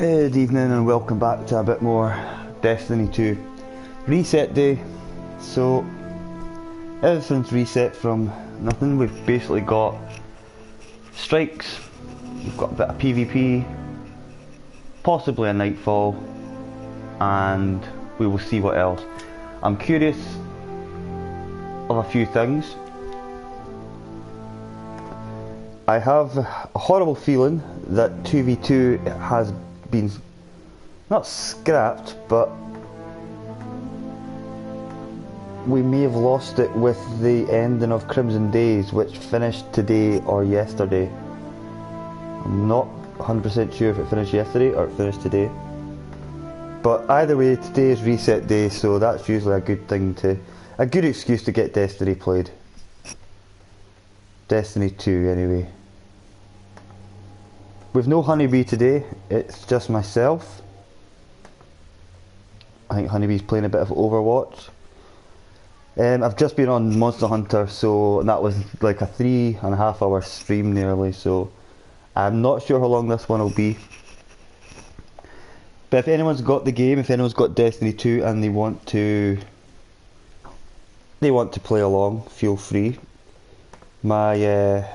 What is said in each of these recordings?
Good evening and welcome back to a bit more Destiny 2 reset day. So everything's reset from nothing. We've basically got strikes, we've got a bit of PvP, possibly a nightfall, and we will see what else. I'm curious of a few things. I have a horrible feeling that 2v2 has been not scrapped, but we may have lost it with the ending of Crimson Days, which finished today or yesterday. I'm not 100% sure if it finished yesterday or it finished today, but either way, today is reset day, so that's usually a good thing a good excuse to get Destiny played. Destiny 2 anyway. With no Honeybee today, it's just myself. I think Honeybee's playing a bit of Overwatch. I've just been on Monster Hunter, so that was like a 3.5 hour stream nearly, so I'm not sure how long this one will be. But if anyone's got the game, if anyone's got Destiny 2 and they want to play along, feel free. My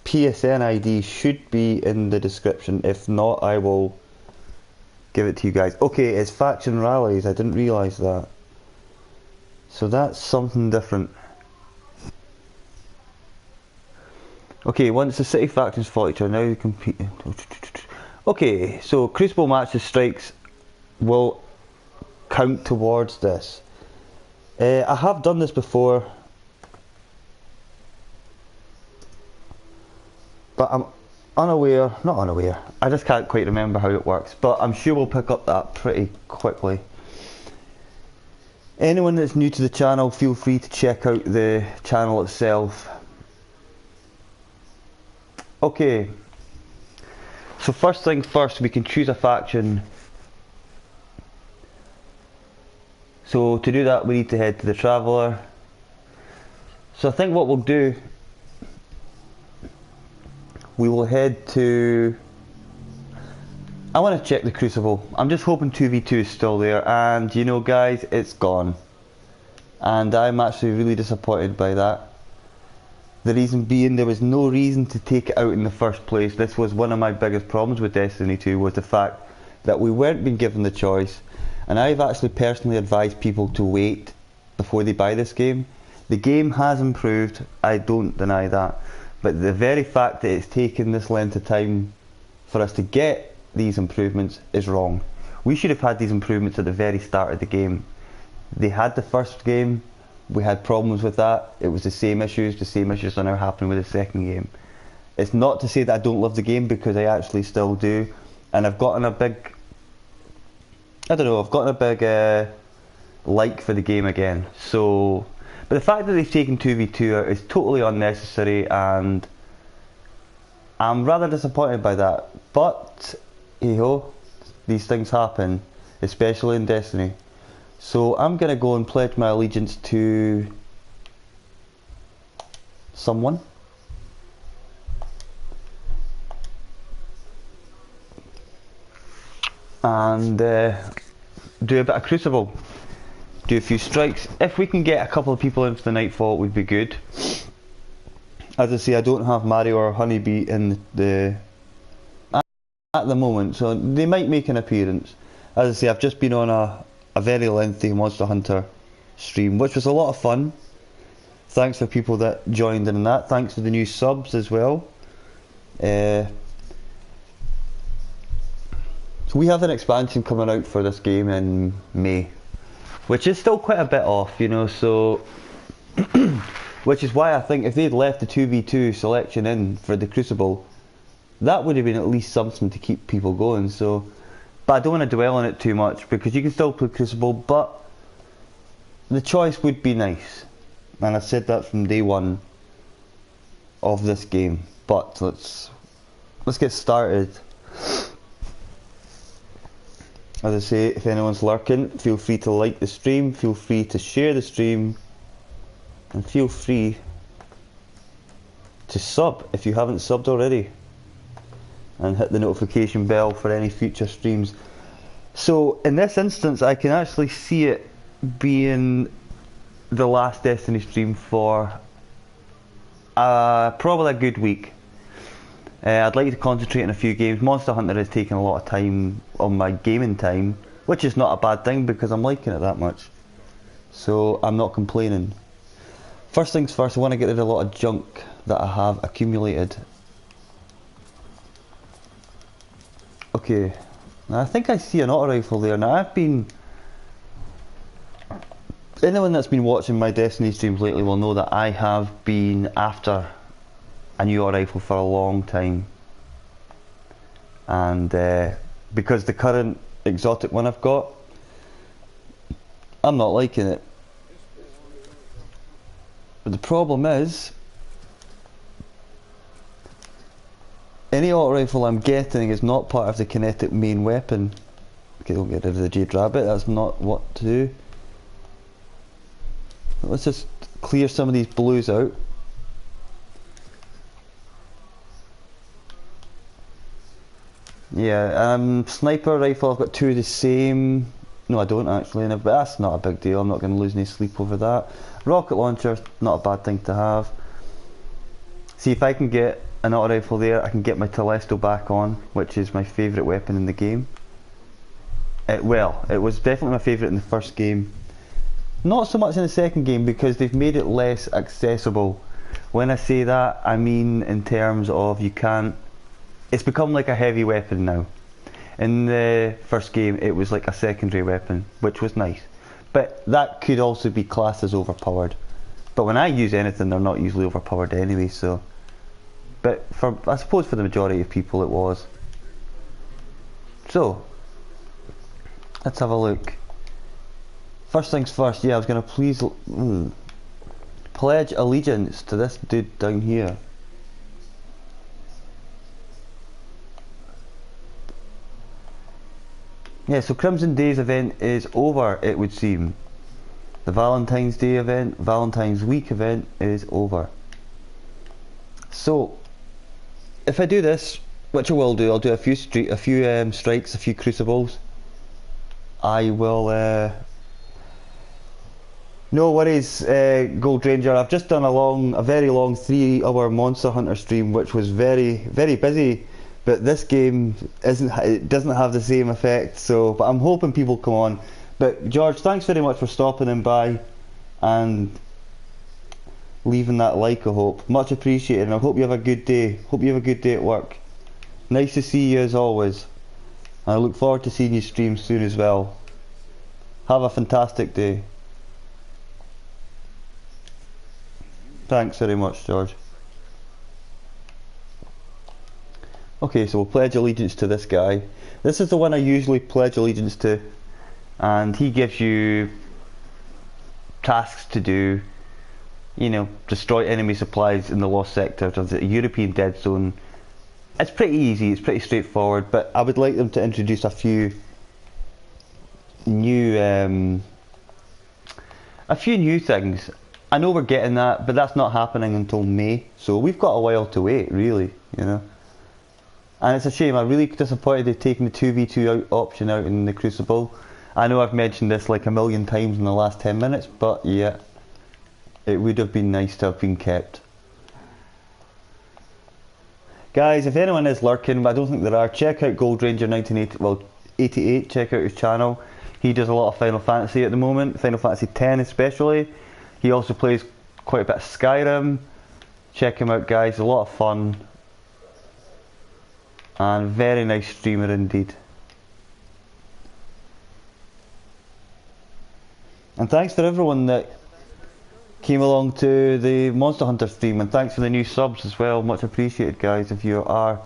PSN ID should be in the description. If not, I will give it to you guys. Okay, it's faction rallies. I didn't realise that. So that's something different. Okay, once the city factions fought each other, now you compete. Okay, so Crucible matches strikes will count towards this. I have done this before, but I'm not unaware, I just can't quite remember how it works, but I'm sure we'll pick up that pretty quickly. Anyone that's new to the channel, feel free to check out the channel itself. Okay, so first thing first, we can choose a faction. So to do that, we need to head to the Traveller. So I think what we'll do, we will head to... I want to check the Crucible. I'm just hoping 2v2 is still there, and you know guys, it's gone. And I'm actually really disappointed by that. The reason being, there was no reason to take it out in the first place. This was one of my biggest problems with Destiny 2, was the fact that we weren't being given the choice. And I've actually personally advised people to wait before they buy this game. The game has improved, I don't deny that. But the very fact that it's taken this length of time for us to get these improvements is wrong. We should have had these improvements at the very start of the game. They had the first game, we had problems with that, it was the same issues are now happening with the second game. It's not to say that I don't love the game, because I actually still do, and I've gotten a big, like for the game again. So, but the fact that they've taken 2v2 out is totally unnecessary, and I'm rather disappointed by that. But hey ho, these things happen, especially in Destiny. So I'm gonna go and pledge my allegiance to someone. And do a bit of Crucible. Do a few strikes. If we can get a couple of people into the Nightfall, it would be good. As I say, I don't have Mario or Honeybee in the at the moment, so they might make an appearance. As I say, I've just been on a very lengthy Monster Hunter stream, which was a lot of fun. Thanks for people that joined in that. Thanks for the new subs as well. So we have an expansion coming out for this game in May, which is still quite a bit off, you know, so which is why I think if they'd left the 2v2 selection in for the Crucible, that would have been at least something to keep people going. So, but I don't want to dwell on it too much, because you can still play Crucible, but the choice would be nice, and I've said that from day one of this game. But let's get started. As I say, if anyone's lurking, feel free to like the stream, feel free to share the stream, and feel free to sub if you haven't subbed already. and hit the notification bell for any future streams. So in this instance I can actually see it being the last Destiny stream for probably a good week. I'd like to concentrate on a few games. Monster Hunter has taken a lot of time on my gaming time, which is not a bad thing because I'm liking it that much. So I'm not complaining. First things first, I want to get rid of a lot of junk that I have accumulated. Okay, now I think I see an auto rifle there. Now anyone that's been watching my Destiny streams lately will know that I have been after a new auto rifle for a long time. And because the current exotic one I've got, I'm not liking it. But the problem is, any auto rifle I'm getting is not part of the kinetic main weapon. Okay, don't get rid of the Jade Rabbit, that's not what to do. Let's just clear some of these blues out. Yeah, sniper rifle, I've got two of the same. No, I don't actually, but that's not a big deal. I'm not going to lose any sleep over that. Rocket launcher, not a bad thing to have. See, if I can get an auto rifle there, I can get my Telesto back on, which is my favourite weapon in the game. Well, it was definitely my favourite in the first game. Not so much in the second game because they've made it less accessible. When I say that, I mean in terms of you can't... It's become like a heavy weapon now. In the first game it was like a secondary weapon, which was nice. But that could also be classed as overpowered. But when I use anything, they're not usually overpowered anyway, so... But I suppose for the majority of people it was. So, let's have a look. First things first, yeah, I was going to pledge allegiance to this dude down here. Yeah, so Crimson Days event is over, it would seem. The Valentine's Day event, Valentine's Week event is over. So, if I do this, which I will do, I'll do a few strikes, a few crucibles. I will... No worries, Gold Ranger. I've just done a very long 3-hour Monster Hunter stream, which was very, very busy. But this game doesn't have the same effect. So, but I'm hoping people come on. But George, thanks very much for stopping in by and leaving that like. I hope much appreciated, and I hope you have a good day. Hope you have a good day at work. Nice to see you as always. And I look forward to seeing you stream soon as well. Have a fantastic day. Thanks very much, George. Okay, so we'll pledge allegiance to this guy. This is the one I usually pledge allegiance to, and he gives you tasks to do. You know, destroy enemy supplies in the lost sectors of the European Dead Zone. It's pretty easy, it's pretty straightforward, but I would like them to introduce a few new things. I know we're getting that, but that's not happening until May, so we've got a while to wait, really, you know. And it's a shame. I'm really disappointed they've taken the 2v2 option out in the Crucible. I know I've mentioned this like a million times in the last 10 minutes, but yeah, it would have been nice to have been kept. Guys, if anyone is lurking, but I don't think there are, check out Gold Ranger 88, check out his channel. He does a lot of Final Fantasy at the moment, Final Fantasy X especially. He also plays quite a bit of Skyrim. Check him out, guys, a lot of fun. And very nice streamer indeed. And thanks for everyone that came along to the Monster Hunter stream, and thanks for the new subs as well, much appreciated guys. If you are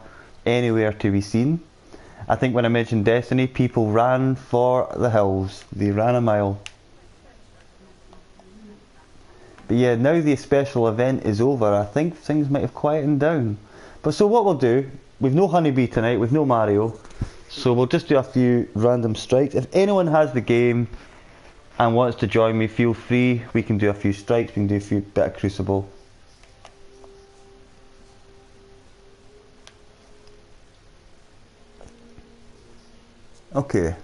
anywhere to be seen, I think when I mentioned Destiny, people ran for the hills, they ran a mile. But yeah, now the special event is over, I think things might have quietened down. But so what we'll do, we've no Honeybee tonight, we've no Mario, so we'll just do a few random strikes. If anyone has the game and wants to join me, feel free. We can do a few strikes, we can do a few bit of Crucible. Okay.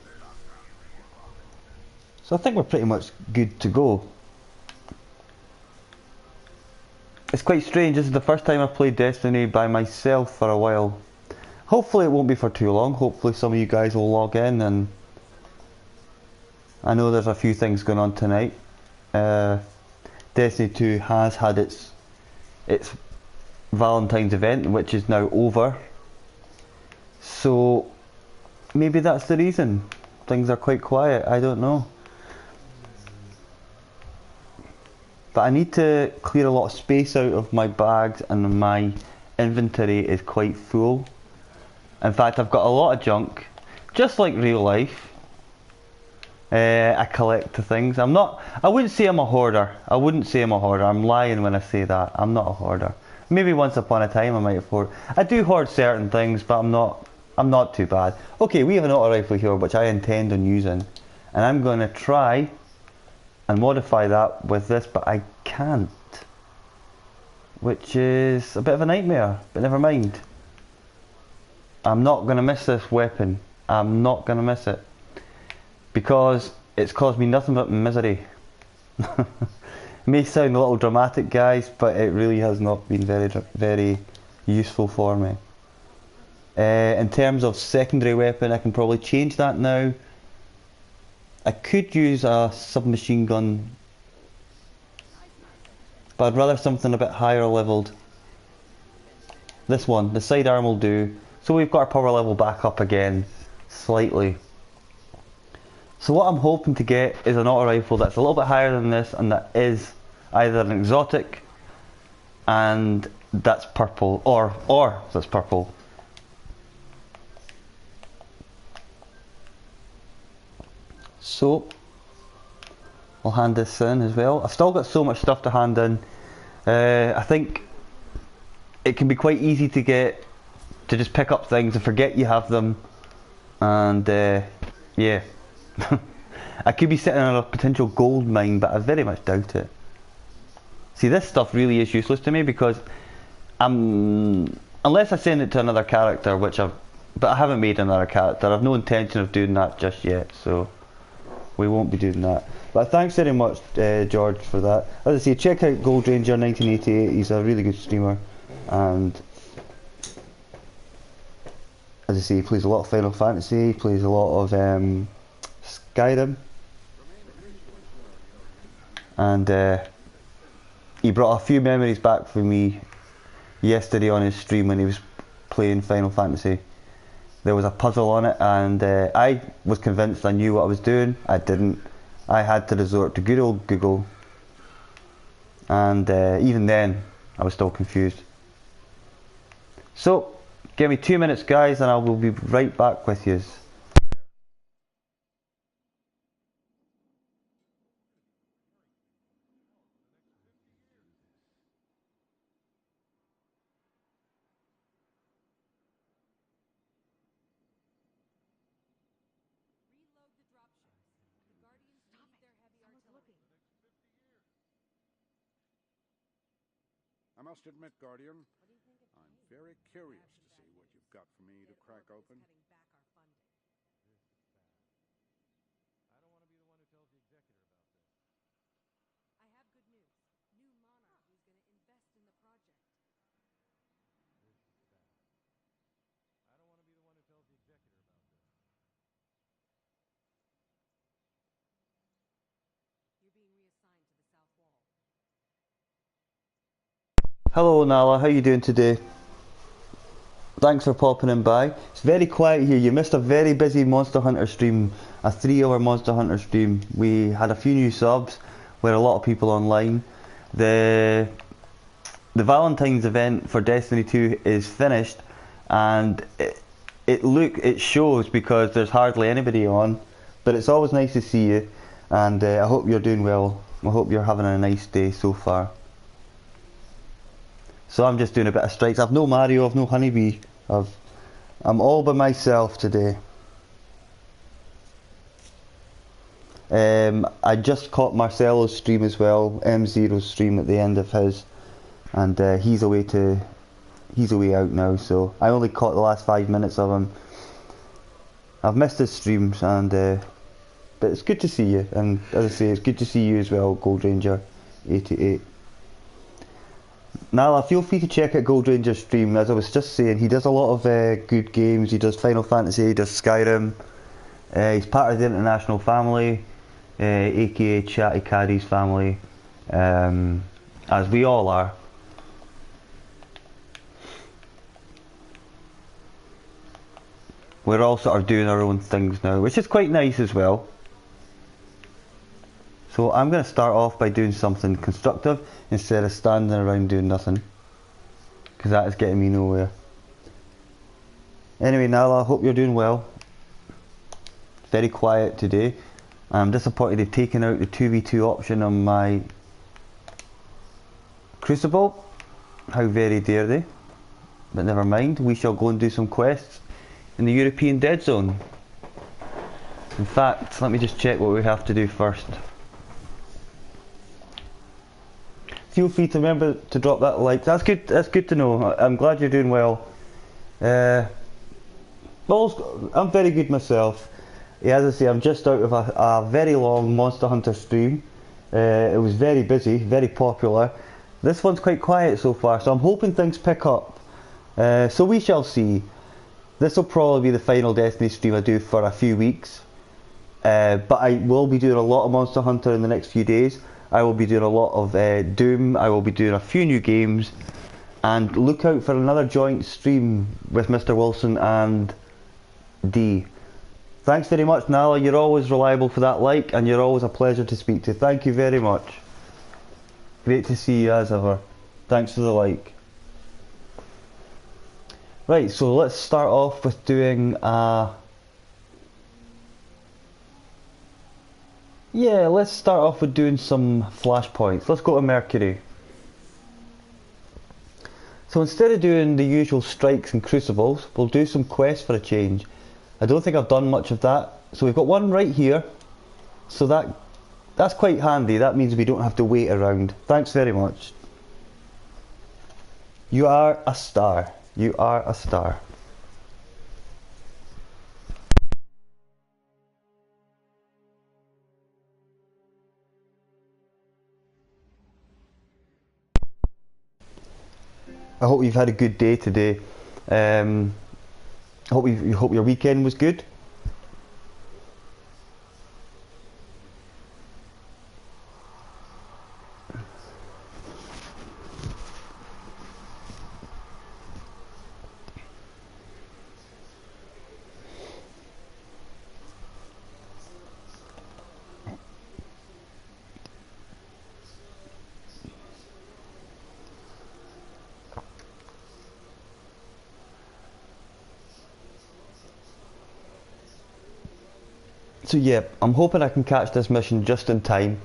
So I think we're pretty much good to go. It's quite strange, this is the first time I've played Destiny by myself for a while. Hopefully it won't be for too long, hopefully some of you guys will log in, and I know there's a few things going on tonight. Destiny 2 has had its Valentine's event, which is now over. So maybe that's the reason. Things are quite quiet, I don't know. But I need to clear a lot of space out of my bags, and my inventory is quite full. In fact, I've got a lot of junk, just like real life. I collect the things. I wouldn't say I'm a hoarder. I'm lying when I say that. I'm not a hoarder. Maybe once upon a time I might have hoarded. I do hoard certain things, but I'm not too bad. Okay, we have an auto rifle here, which I intend on using. And I'm going to try and modify that with this, but I can't. Which is a bit of a nightmare, but never mind. I'm not going to miss this weapon. I'm not going to miss it. Because it's caused me nothing but misery. It may sound a little dramatic, guys, but it really has not been very useful for me. In terms of secondary weapon, I can probably change that now. I could use a submachine gun, but I'd rather something a bit higher leveled. This one, the sidearm will do. So we've got our power level back up again, slightly. So what I'm hoping to get is an auto rifle that's a little bit higher than this, and that is either an exotic, and that's purple, or that's purple. So I'll hand this in as well. I've still got so much stuff to hand in. I think it can be quite easy to just pick up things and forget you have them, and yeah. I could be sitting on a potential gold mine, but I very much doubt it. See, this stuff really is useless to me because unless I send it to another character, but I haven't made another character. I've no intention of doing that just yet, so we won't be doing that. But thanks very much, George, for that. As I say, check out Gold Ranger 1988. He's a really good streamer, and as I say, he plays a lot of Final Fantasy. He plays a lot of Skyrim, and he brought a few memories back for me yesterday on his stream when he was playing Final Fantasy. There was a puzzle on it, and I was convinced I knew what I was doing. I didn't. I had to resort to good old Google, and even then I was still confused. So give me 2 minutes, guys, and I will be right back with you. I must admit, Guardian, I'm very curious to see what you've got for me to crack open. Hello Nala, how you doing today? Thanks for popping in by. It's very quiet here. You missed a very busy Monster Hunter stream, a 3-hour Monster Hunter stream. We had a few new subs, were a lot of people online. The Valentine's event for Destiny 2 is finished, and it shows because there's hardly anybody on, but it's always nice to see you, and I hope you're doing well. I hope you're having a nice day so far. So I'm just doing a bit of strikes. I've no Mario, I've no Honeybee. I'm all by myself today. I just caught Marcelo's stream as well, M0's stream at the end of his, and he's away out now. So I only caught the last 5 minutes of him. I've missed his streams, and but it's good to see you. And as I say, it's good to see you as well, Gold Ranger 88. Nala, feel free to check out Gold Ranger's stream. As I was just saying, he does a lot of good games. He does Final Fantasy, he does Skyrim. He's part of the international family, aka Chatty Caddy's family, as we all are. We're all sort of doing our own things now, which is quite nice as well. So I'm going to start off by doing something constructive instead of standing around doing nothing, because that is getting me nowhere. Anyway, Nala, I hope you're doing well. Very quiet today. I'm disappointed they've taken out the 2v2 option on my Crucible. How very dare they? But never mind, we shall go and do some quests in the European Dead Zone. In fact, let me just check what we have to do first. Feel free to remember to drop that like. That's good to know. I'm glad you're doing well. I'm very good myself. Yeah, as I say, I'm just out of a very long Monster Hunter stream. It was very busy, very popular. This one's quite quiet so far, so I'm hoping things pick up. So we shall see. This will probably be the final Destiny stream I do for a few weeks. But I will be doing a lot of Monster Hunter in the next few days. I will be doing a lot of Doom. I will be doing a few new games. And look out for another joint stream with Mr. Wilson and D. Thanks very much, Nala. You're always reliable for that like, and you're always a pleasure to speak to. Thank you very much. Great to see you as ever. Thanks for the like. Right, so let's start off with doing let's start off with doing some flashpoints. Let's go to Mercury. So instead of doing the usual strikes and crucibles, we'll do some quests for a change. I don't think I've done much of that. So we've got one right here. So that's quite handy. That means we don't have to wait around. Thanks very much. You are a star. You are a star. I hope you've had a good day today. I hope your weekend was good. So yeah, I'm hoping I can catch this mission just in time.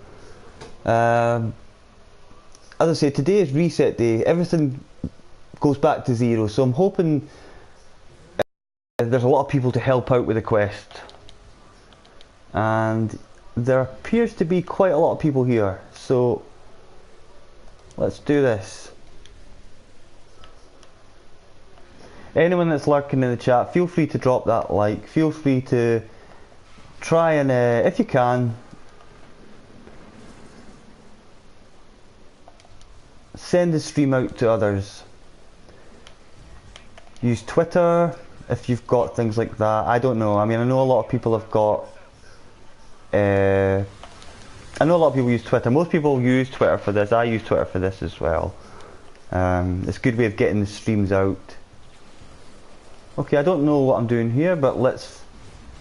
As I say, today is reset day. Everything goes back to zero, so I'm hoping there's a lot of people to help out with the quest. And there appears to be quite a lot of people here, so let's do this. Anyone that's lurking in the chat, feel free to drop that like. Feel free to try and, if you can, send the stream out to others. Use Twitter if you've got things like that. I don't know. I mean, I know a lot of people have got. I know a lot of people use Twitter. Most people use Twitter for this. I use Twitter for this as well. It's a good way of getting the streams out. Okay, I don't know what I'm doing here, but let's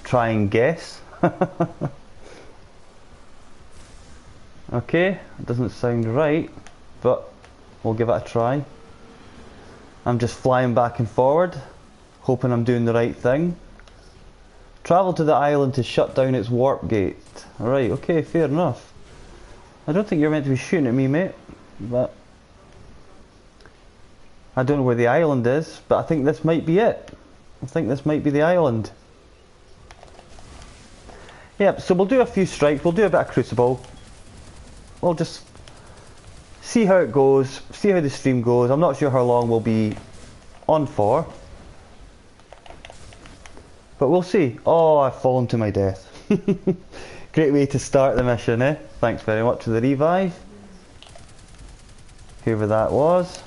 try and guess. Okay, it doesn't sound right, but we'll give it a try. I'm just flying back and forward, hoping I'm doing the right thing. Travel to the island to shut down its warp gate. Alright, okay, fair enough. I don't think you're meant to be shooting at me, mate, but I don't know where the island is, but I think this might be it. I think this might be the island. Yep, so we'll do a few strikes, we'll do a bit of Crucible. We'll just see how it goes, see how the stream goes. I'm not sure how long we'll be on for. But we'll see. Oh, I've fallen to my death. Great way to start the mission, eh? Thanks very much for the revive. Whoever that was.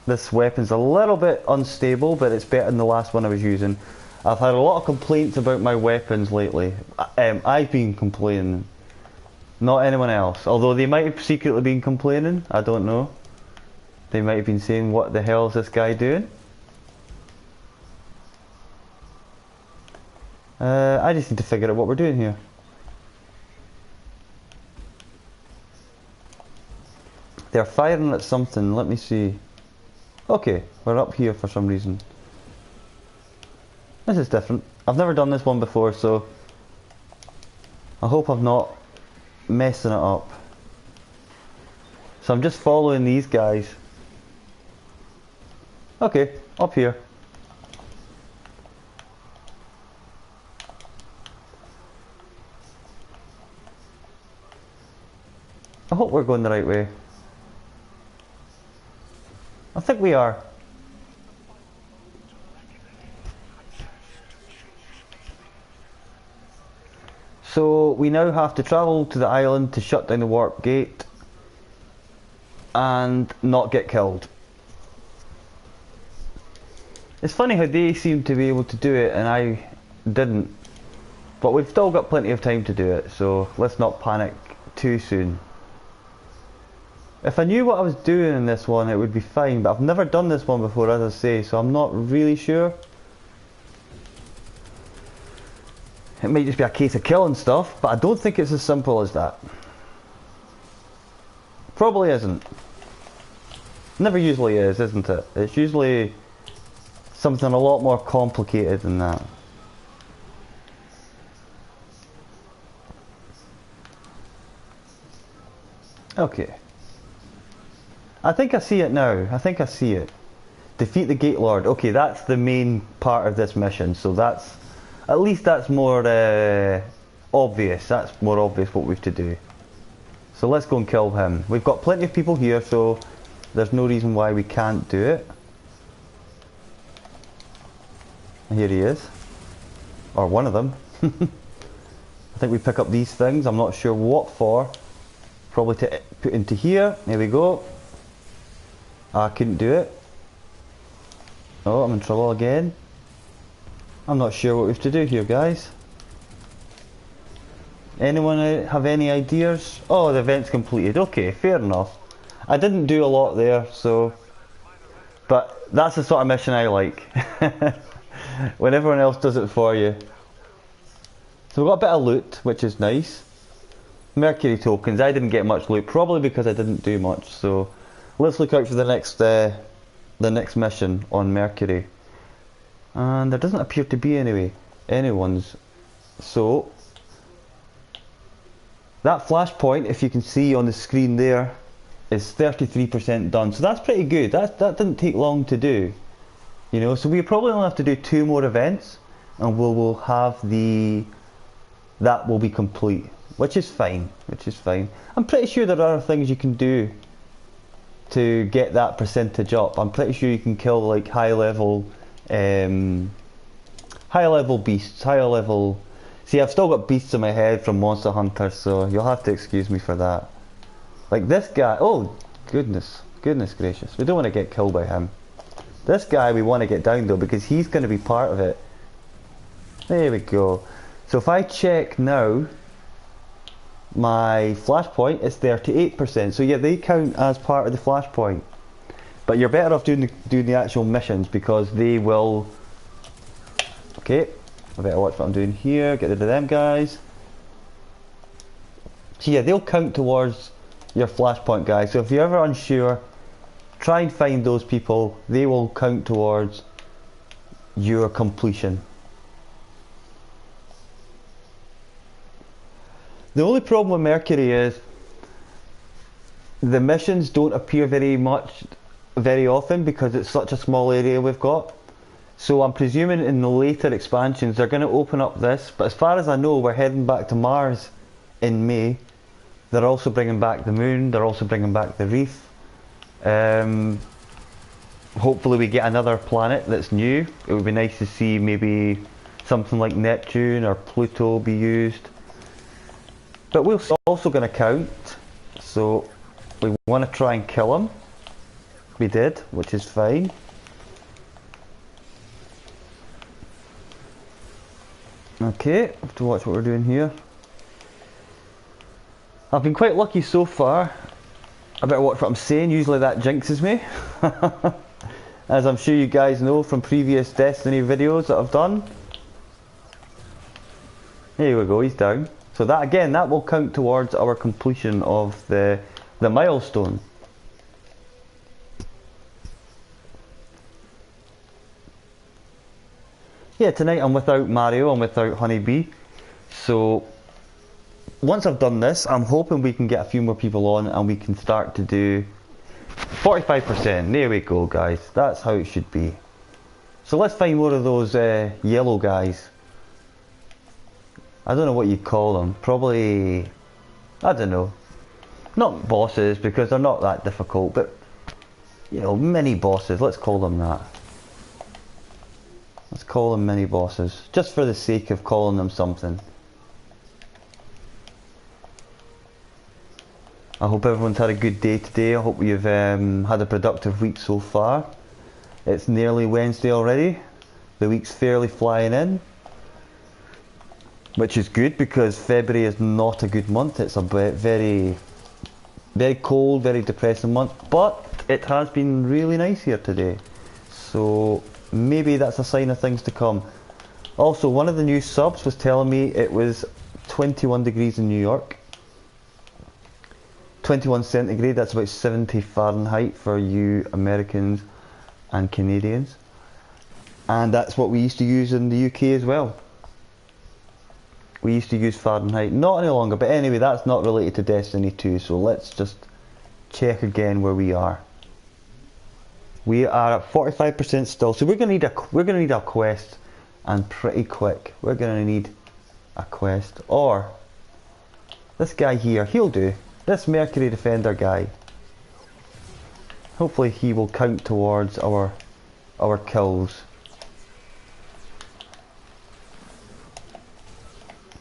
This weapon's a little bit unstable, but it's better than the last one I was using. I've had a lot of complaints about my weapons lately. I've been complaining. Not anyone else. Although they might have secretly been complaining. I don't know. They might have been saying, what the hell is this guy doing? I just need to figure out what we're doing here. They're firing at something. Let me see. Okay, we're up here for some reason. This is different. I've never done this one before, so I hope I'm not messing it up. So I'm just following these guys. Okay, up here. I hope we're going the right way. I think we are. So we now have to travel to the island to shut down the warp gate and not get killed. It's funny how they seem to be able to do it and I didn't. But we've still got plenty of time to do it, so let's not panic too soon. If I knew what I was doing in this one, it would be fine, but I've never done this one before, as I say, so I'm not really sure. It might just be a case of killing stuff, but I don't think it's as simple as that. Probably isn't. Never usually is, isn't it? It's usually something a lot more complicated than that. Okay. I think I see it now. I think I see it. Defeat the Gate Lord. Okay, that's the main part of this mission. So that's, at least that's more obvious. That's more obvious what we have to do. So let's go and kill him. We've got plenty of people here, so there's no reason why we can't do it. Here he is. Or one of them. I think we pick up these things. I'm not sure what for. Probably to put into here. There we go. I couldn't do it. Oh, I'm in trouble again. I'm not sure what we have to do here, guys. Anyone have any ideas? Oh, the event's completed. Okay, fair enough. I didn't do a lot there, so... But that's the sort of mission I like. When everyone else does it for you. So we've got a bit of loot, which is nice. Mercury tokens. I didn't get much loot, probably because I didn't do much, so... Let's look out for the next mission on Mercury. And there doesn't appear to be anyone's. So that flashpoint, if you can see on the screen there, is 33% done. So that's pretty good. That didn't take long to do. You know, so we probably only have to do 2 more events and we'll have that will be complete. Which is fine. I'm pretty sure there are things you can do to get that percentage up. I'm pretty sure you can kill like high level beasts, higher level. See, I've still got beasts in my head from Monster Hunter, so you'll have to excuse me for that. Like this guy, oh goodness gracious, we don't want to get killed by him. This guy we want to get down though, because he's going to be part of it. There we go. So if I check now, my flashpoint is 38%, so yeah, they count as part of the flashpoint. But you're better off doing the actual missions, because they will... Okay, I better watch what I'm doing here, get rid of them guys. So yeah, they'll count towards your flashpoint, guys, so if you're ever unsure, try and find those people. They will count towards your completion. The only problem with Mercury is the missions don't appear very often because it's such a small area we've got. So I'm presuming in the later expansions they're going to open up this, but as far as I know we're heading back to Mars in May. They're also bringing back the moon, they're also bringing back the reef. hopefully we get another planet that's new. It would be nice to see maybe something like Neptune or Pluto be used. But we're also going to count, so we want to try and kill him. We did, which is fine. Okay, have to watch what we're doing here. I've been quite lucky so far. I better watch what I'm saying, usually that jinxes me. As I'm sure you guys know from previous Destiny videos that I've done. Here we go, he's down. So that again, that will count towards our completion of the milestone. Yeah, tonight I'm without Mario, I'm without Honeybee. So once I've done this, I'm hoping we can get a few more people on and we can start to do 45%. There we go, guys. That's how it should be. So let's find more of those yellow guys. I don't know what you'd call them. Probably, I don't know. Not bosses, because they're not that difficult, but, you know, mini bosses. Let's call them that. Let's call them mini bosses, just for the sake of calling them something. I hope everyone's had a good day today. I hope you've had a productive week so far. It's nearly Wednesday already. The week's fairly flying in, which is good because February is not a good month. It's a very, very cold, very depressing month, but it has been really nice here today. So maybe that's a sign of things to come. Also, one of the new subs was telling me it was 21 degrees in New York. 21 centigrade, that's about 70 Fahrenheit for you Americans and Canadians. And that's what we used to use in the UK as well. We used to use Fahrenheit, not any longer, but anyway, that's not related to Destiny 2, so let's just check again where we are. We are at 45% still, so we're gonna need a quest, and pretty quick. We're gonna need a quest, or this guy here, he'll do. This Mercury Defender guy. Hopefully he will count towards our kills.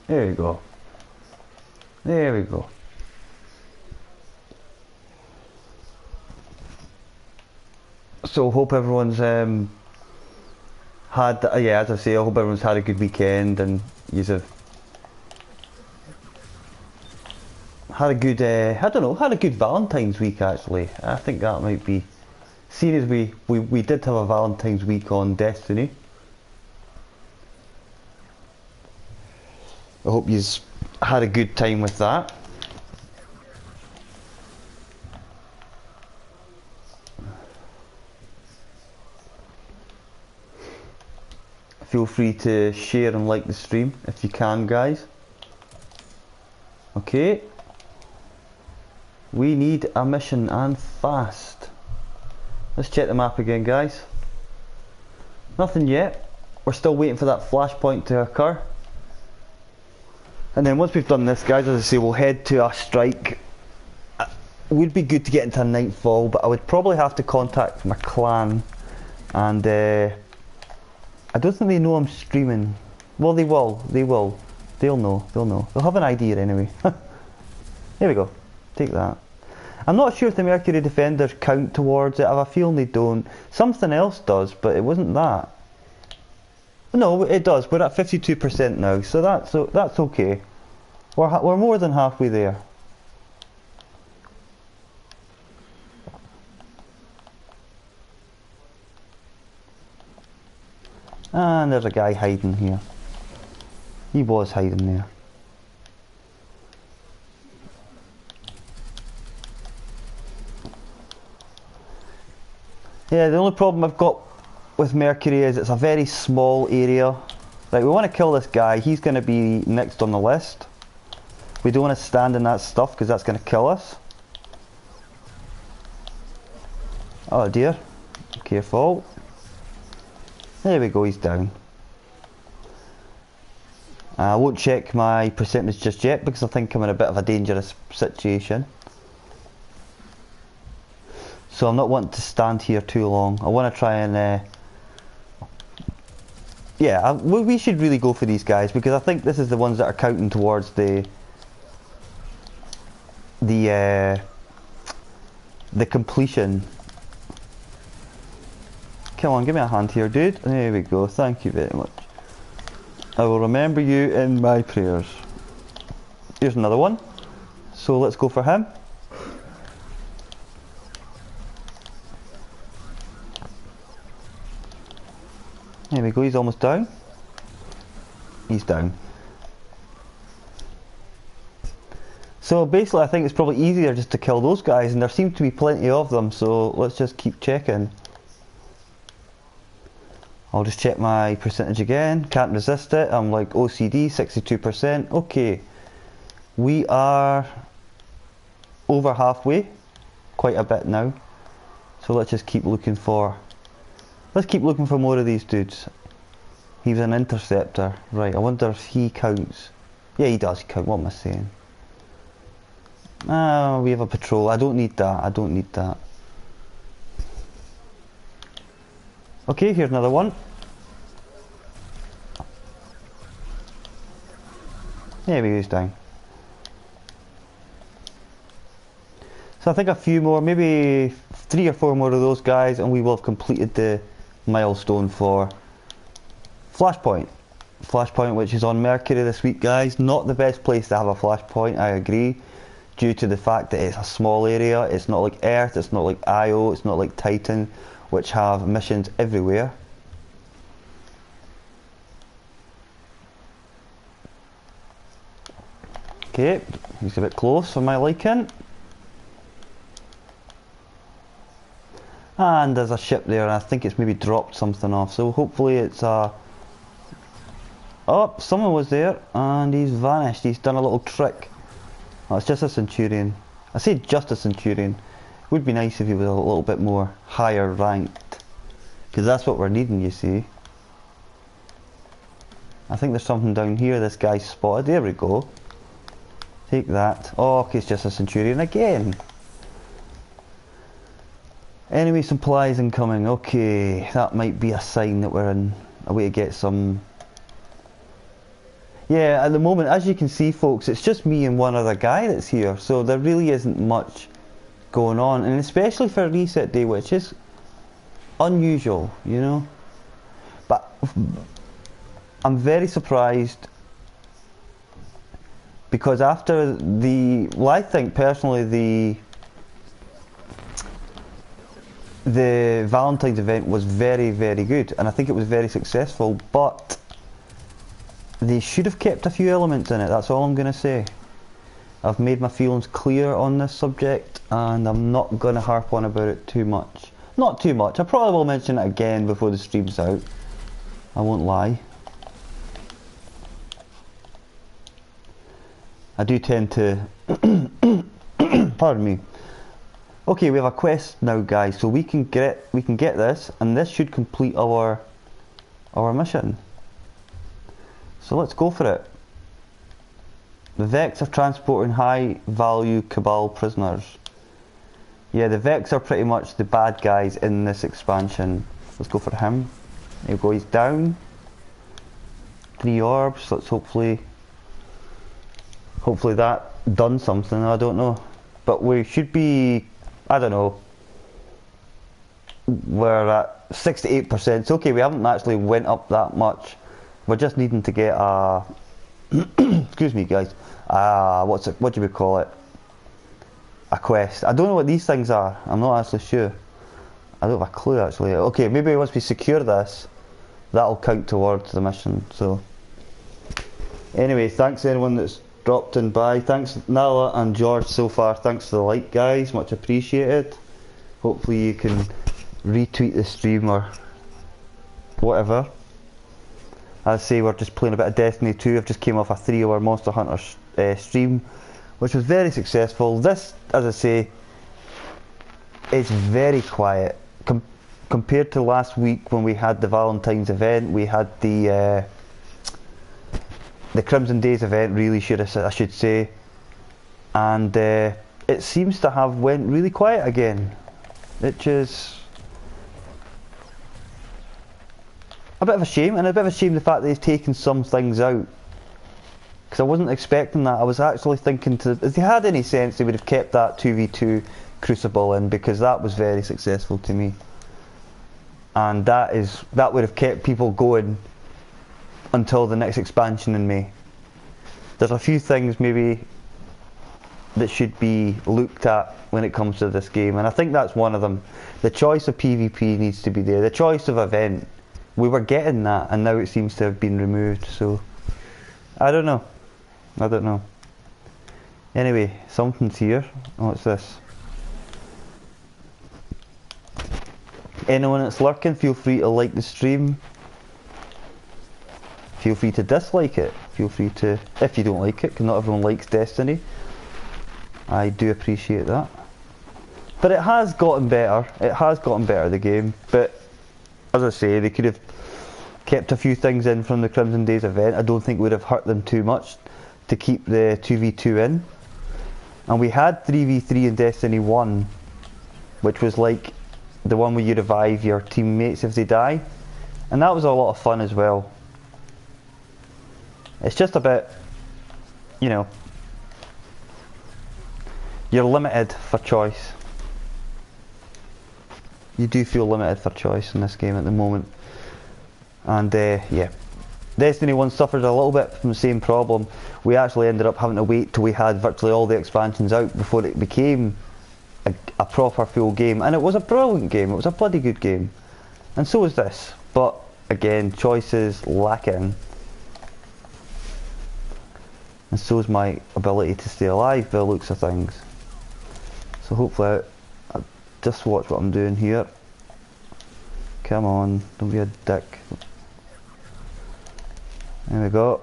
There you go. There we go. So hope everyone's had, yeah, as I say, I hope everyone's had a good weekend and you've had a good, I don't know, had a good Valentine's week actually. I think that might be, seeing as we did have a Valentine's week on Destiny. I hope you've had a good time with that. Feel free to share and like the stream if you can, guys. Okay. We need a mission, and fast. Let's check the map again, guys. Nothing yet. We're still waiting for that flashpoint to occur. And then once we've done this, guys, as I say, we'll head to a strike. It would be good to get into a nightfall, but I would probably have to contact my clan. And I don't think they know I'm streaming. Well, they will. They will. They'll know. They'll know. They'll have an idea anyway. There we go. Take that. I'm not sure if the Mercury Defenders count towards it. I have a feeling they don't. Something else does, but it wasn't that. No, it does. We're at 52% now, so that's okay. We're more than halfway there. And there's a guy hiding here. He was hiding there. Yeah, the only problem I've got with Mercury is it's a very small area. Right, we want to kill this guy. He's going to be next on the list. We don't want to stand in that stuff because that's going to kill us. Oh dear. Careful. There we go, he's down. I won't check my percentage just yet because I think I'm in a bit of a dangerous situation. so I'm not wanting to stand here too long. I want to try and yeah, we should really go for these guys, because I think this is the ones that are counting towards the completion. Come on, give me a hand here, dude. There we go. Thank you very much. I will remember you in my prayers. Here's another one. So let's go for him. There we go, he's almost down. He's down. So basically I think it's probably easier just to kill those guys, and there seem to be plenty of them, so let's just keep checking. I'll just check my percentage again. Can't resist it. I'm like OCD, 62%. Okay. We are over halfway. Quite a bit now. So let's just keep looking for... Let's keep looking for more of these dudes. He's an interceptor. Right, I wonder if he counts. Yeah, he does count. What am I saying? Ah, we have a patrol. I don't need that. I don't need that. Okay, here's another one. There he goes down. So I think a few more, maybe 3 or 4 more of those guys, and we will have completed the milestone for Flashpoint. Flashpoint, which is on Mercury this week, guys. Not the best place to have a Flashpoint, I agree, due to the fact that it's a small area. It's not like Earth, it's not like Io, it's not like Titan, which have missions everywhere. Okay, he's a bit close for my liking. And there's a ship there, and I think it's maybe dropped something off, so hopefully it's a... Oh, someone was there, and he's vanished. He's done a little trick. Oh, it's just a Centurion. I say just a Centurion. It would be nice if he was a little bit more higher ranked, because that's what we're needing, you see. I think there's something down here this guy's spotted. There we go. Take that. Oh, okay, it's just a Centurion again. Enemy supplies incoming. Okay, that might be a sign that we're in a way to get some... Yeah, at the moment, as you can see, folks, it's just me and one other guy that's here, so there really isn't much going on, and especially for a reset day, which is unusual, you know. But I'm very surprised, because after the... Well, I think personally the Valentine's event was very, very good, and I think it was very successful, but they should have kept a few elements in it. That's all I'm going to say. I've made my feelings clear on this subject, and I'm not going to harp on about it too much. Not too much. I probably will mention it again before the stream's out. I won't lie. I do tend to... Pardon me. Okay, we have a quest now, guys, so we can get this, and this should complete our mission. So let's go for it. The Vex are transporting high-value Cabal prisoners. Yeah, the Vex are pretty much the bad guys in this expansion. Let's go for him. There we go, he's down. 3 orbs. Let's hopefully that done something. I don't know, but we should be... I don't know. We're at 68%. It's okay, we haven't actually went up that much. We're just needing to get a... excuse me, guys. What do we call it? A quest. I don't know what these things are. I'm not actually sure. I don't have a clue, actually. Okay, maybe once we secure this, that'll count towards the mission. So, anyway, thanks anyone that's dropped in by. Thanks Nala and George so far. Thanks for the like, guys, much appreciated. Hopefully you can retweet the stream or whatever. As I say, we're just playing a bit of Destiny 2. I've just came off a 3-hour Monster Hunter stream, which was very successful. This, as I say, is very quiet compared to last week when we had the Valentine's event. We had the Crimson Days event, really, I should say, and it seems to have went really quiet again. which is a bit of a shame, and a bit of a shame the fact that they've taken some things out. Because I wasn't expecting that. I was actually thinking if they had any sense they would have kept that 2v2 Crucible in, because that was very successful to me. And that would have kept people going until the next expansion in May. There's a few things maybe that should be looked at when it comes to this game, and I think that's one of them. The choice of PvP needs to be there. The choice of event, we were getting that, and now it seems to have been removed, so I don't know. Anyway, something's here. What's this? Anyone that's lurking, feel free to like the stream. Feel free to dislike it. Feel free to, if you don't like it, because not everyone likes Destiny. I do appreciate that. But it has gotten better. It has gotten better, the game. But, as I say, they could have kept a few things in from the Crimson Days event. I don't think it would have hurt them too much to keep the 2v2 in. And we had 3v3 in Destiny 1, which was like the one where you revive your teammates if they die. And that was a lot of fun as well. It's just a bit, you know, you're limited for choice. You do feel limited for choice in this game at the moment. And yeah, Destiny 1 suffered a little bit from the same problem. We actually ended up having to wait till we had virtually all the expansions out before it became a proper full game. And it was a brilliant game, it was a bloody good game. And so was this. But again, choices lacking. And so is my ability to stay alive by the looks of things. So hopefully I just watch what I'm doing here. Come on, don't be a dick. There we go.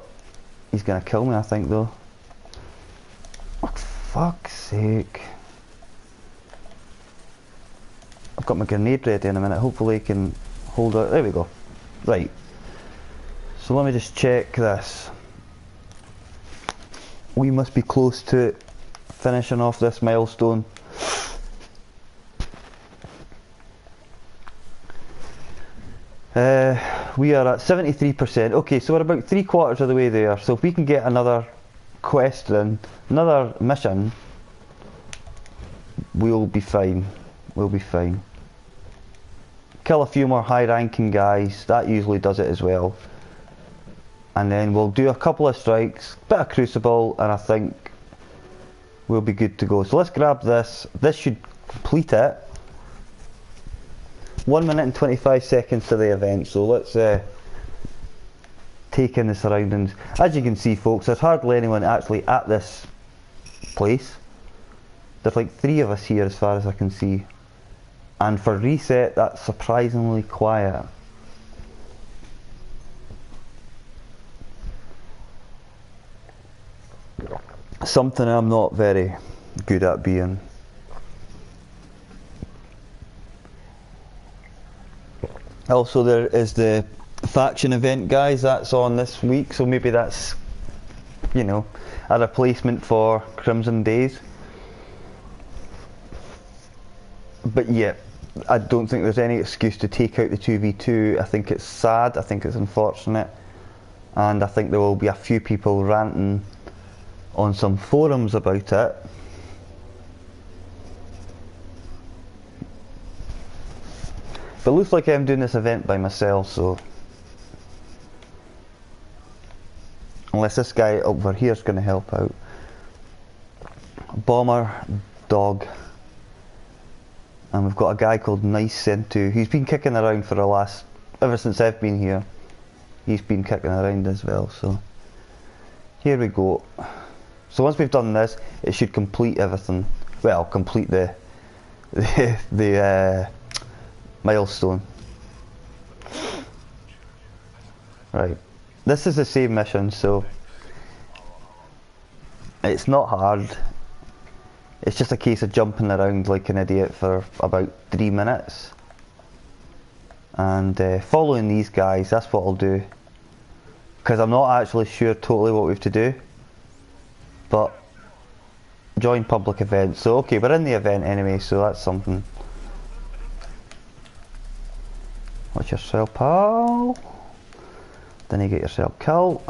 He's gonna kill me, I think, though. For fuck's sake. I've got my grenade ready in a minute. Hopefully he can hold it. There we go. Right. So let me just check this. We must be close to finishing off this milestone. We are at 73%. Okay, so we're about 3/4 of the way there. So if we can get another quest in, another mission, we'll be fine. We'll be fine. Kill a few more high-ranking guys. That usually does it as well. And then we'll do a couple of strikes, bit of Crucible, and I think we'll be good to go. So let's grab this. This should complete it. 1 minute and 25 seconds to the event, so let's take in the surroundings. As you can see, folks, there's hardly anyone actually at this place. There's like 3 of us here as far as I can see. And for reset, that's surprisingly quiet. Something I'm not very good at being. Also, there is the faction event, guys. That's on this week, so maybe that's, you know, a replacement for Crimson Days. But yeah, I don't think there's any excuse to take out the 2v2. I think it's sad, I think it's unfortunate, and I think there will be a few people ranting on some forums about it. But it looks like I'm doing this event by myself, so unless this guy over here is going to help out. Bomber Dog. And we've got a guy called Nice Sentu. He's been kicking around for the last, ever since I've been here. He's been kicking around as well, so here we go. So once we've done this, it should complete everything. Well, complete the milestone. Right, this is the same mission, so it's not hard. It's just a case of jumping around like an idiot for about 3 minutes and following these guys. That's what I'll do, because I'm not actually sure totally what we have to do. But join public events. So okay, we're in the event anyway, so that's something. Watch yourself, pal. Then you get yourself killed.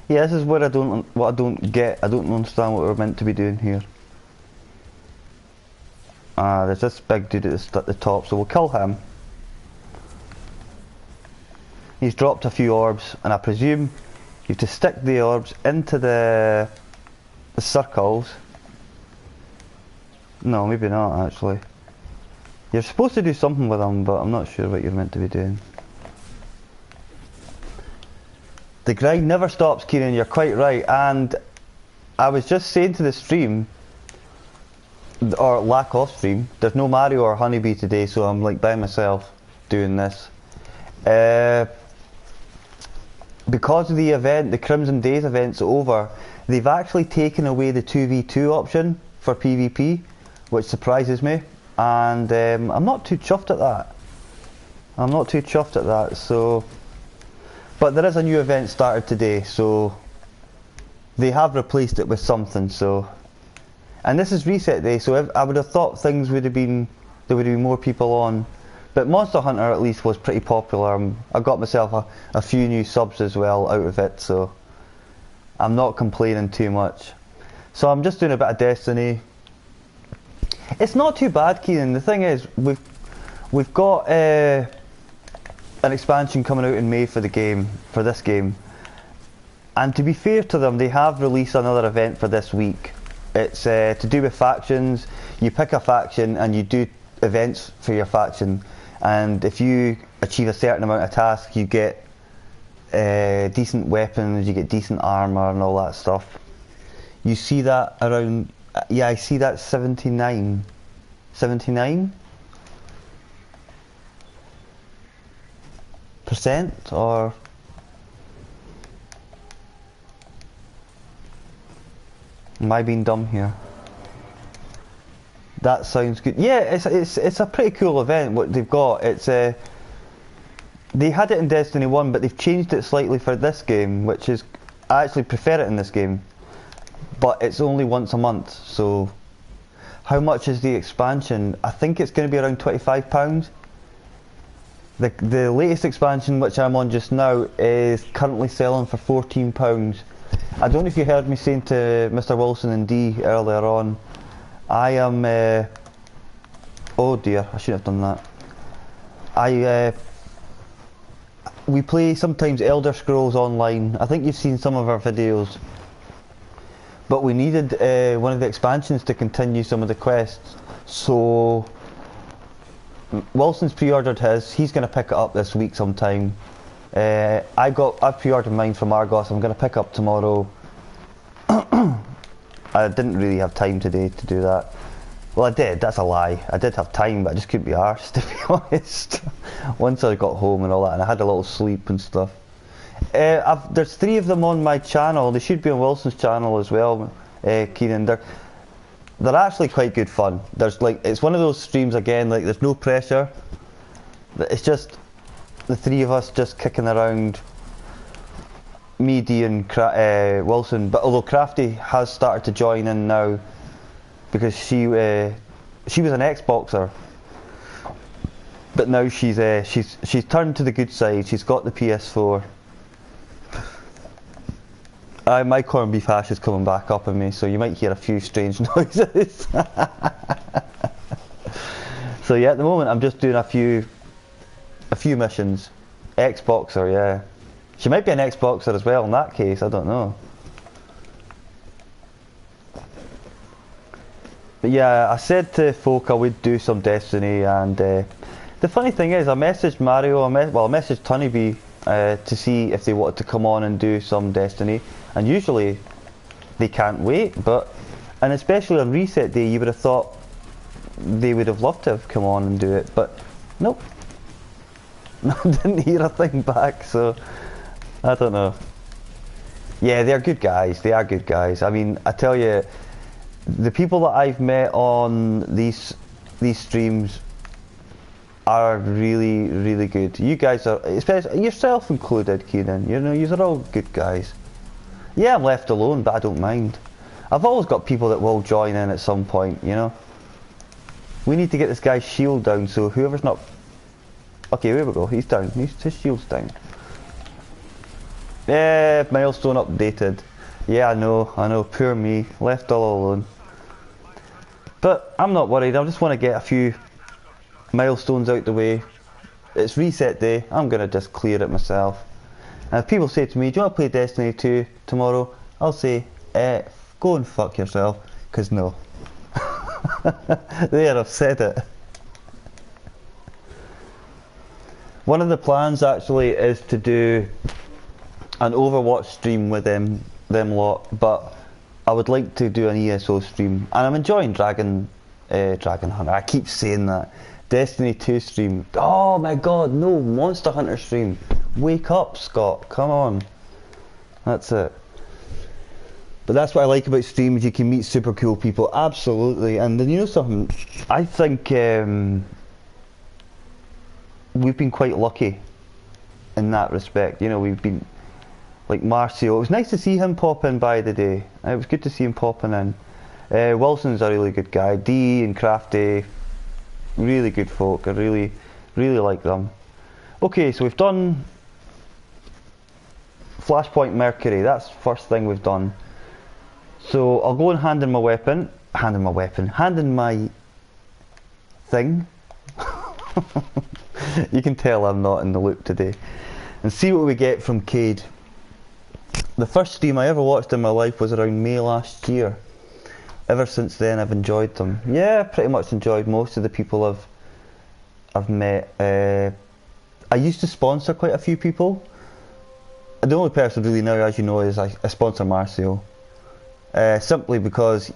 Yeah, this is what I don't get. I don't understand what we're meant to be doing here. There's this big dude at the top, so we'll kill him. He's dropped a few orbs, and I presume you have to stick the orbs into the circles. No, maybe not actually. You're supposed to do something with them, but I'm not sure what you're meant to be doing. The grind never stops, Kieran, you're quite right. And I was just saying to the stream, or lack of stream, there's no Mario or Honeybee today, so I'm like by myself doing this. Because of the event, the Crimson Days event's over, they've actually taken away the 2v2 option for PvP, which surprises me. And I'm not too chuffed at that. I'm not too chuffed at that, so... But there is a new event started today, so they have replaced it with something, so... And this is reset day, so I would have thought things would have been... There would be more people on. But Monster Hunter at least was pretty popular. I got myself a few new subs as well out of it, so... I'm not complaining too much. So I'm just doing a bit of Destiny. It's not too bad, Keenan. The thing is, we've got an expansion coming out in May for this game. And to be fair to them, they have released another event for this week. It's to do with factions. You pick a faction and you do events for your faction. And if you achieve a certain amount of tasks, you get decent weapons, you get decent armor and all that stuff. You see that around... Yeah, I see that 79. 79%, or... Am I being dumb here? That sounds good. Yeah, it's a pretty cool event what they've got. It's they had it in Destiny 1, but they've changed it slightly for this game, which is... I actually prefer it in this game. But it's only once a month, so... How much is the expansion? I think it's going to be around £25. The latest expansion, which I'm on just now, is currently selling for £14. I don't know if you heard me saying to Mr. Wilson and D earlier on, I am... oh dear, I shouldn't have done that. We play sometimes Elder Scrolls Online. I think you've seen some of our videos. But we needed one of the expansions to continue some of the quests. So Wilson's pre-ordered his. He's going to pick it up this week sometime. I've pre-ordered mine from Argos. I'm going to pick up tomorrow. I didn't really have time today to do that. Well, I did. That's a lie. I did have time, but I just couldn't be arsed, to be honest. Once I got home and all that, and I had a little sleep and stuff. There's 3 of them on my channel. They should be on Wilson's channel as well, Keenan. They're actually quite good fun. It's one of those streams again. Like, there's no pressure. It's just the 3 of us just kicking around. Me, D, and Wilson. But although Crafty has started to join in now, because she was an Xboxer, but now she's turned to the good side. She's got the PS4. My corned beef hash is coming back up on me, so you might hear a few strange noises. So yeah, at the moment I'm just doing a few missions. Xboxer, yeah. She might be an Xboxer as well in that case, I don't know. But yeah, I said to folk I would do some Destiny, and the funny thing is, I messaged Mario, I messaged Honeybee to see if they wanted to come on and do some Destiny, and usually they can't wait, and especially on reset day you would have thought they would have loved to have come on and do it, but nope. Didn't hear a thing back, so I don't know. Yeah, they're good guys, they are good guys. I mean, I tell you, the people that I've met on these streams are really, really good. You guys are, especially yourself included, Keenan. You know, you're all good guys. Yeah, I'm left alone, but I don't mind. I've always got people that will join in at some point, you know. We need to get this guy's shield down, so whoever's not... Okay, here we go, he's down, his shield's down. Yeah, milestone updated. Yeah, I know, poor me, left all alone. But I'm not worried, I just want to get a few milestones out the way. It's reset day, I'm going to just clear it myself. And if people say to me, do you want to play Destiny 2 tomorrow? I'll say, go and fuck yourself, because no. There, I've said it. One of the plans actually is to do an Overwatch stream with them lot, but I would like to do an ESO stream, and I'm enjoying Dragon Hunter. I keep saying that. Destiny 2 stream. Oh my god, no, Monster Hunter stream. Wake up, Scott, come on. That's it. But that's what I like about streams, you can meet super cool people, absolutely. And then you know something, I think we've been quite lucky in that respect. You know, we've been, like Marcio, it was nice to see him pop in by the day. It was good to see him popping in. Wilson's a really good guy. D and Crafty, really good folk. I really like them. Okay, so we've done Flashpoint Mercury, that's the first thing we've done. So I'll go and hand in my thing. You can tell I'm not in the loop today. And see what we get from Cade. The first stream I ever watched in my life was around May last year. Ever since then I've enjoyed them. Yeah, I've pretty much enjoyed most of the people I've met. I used to sponsor quite a few people. The only person really now, as you know, is I sponsor Marcio. Simply because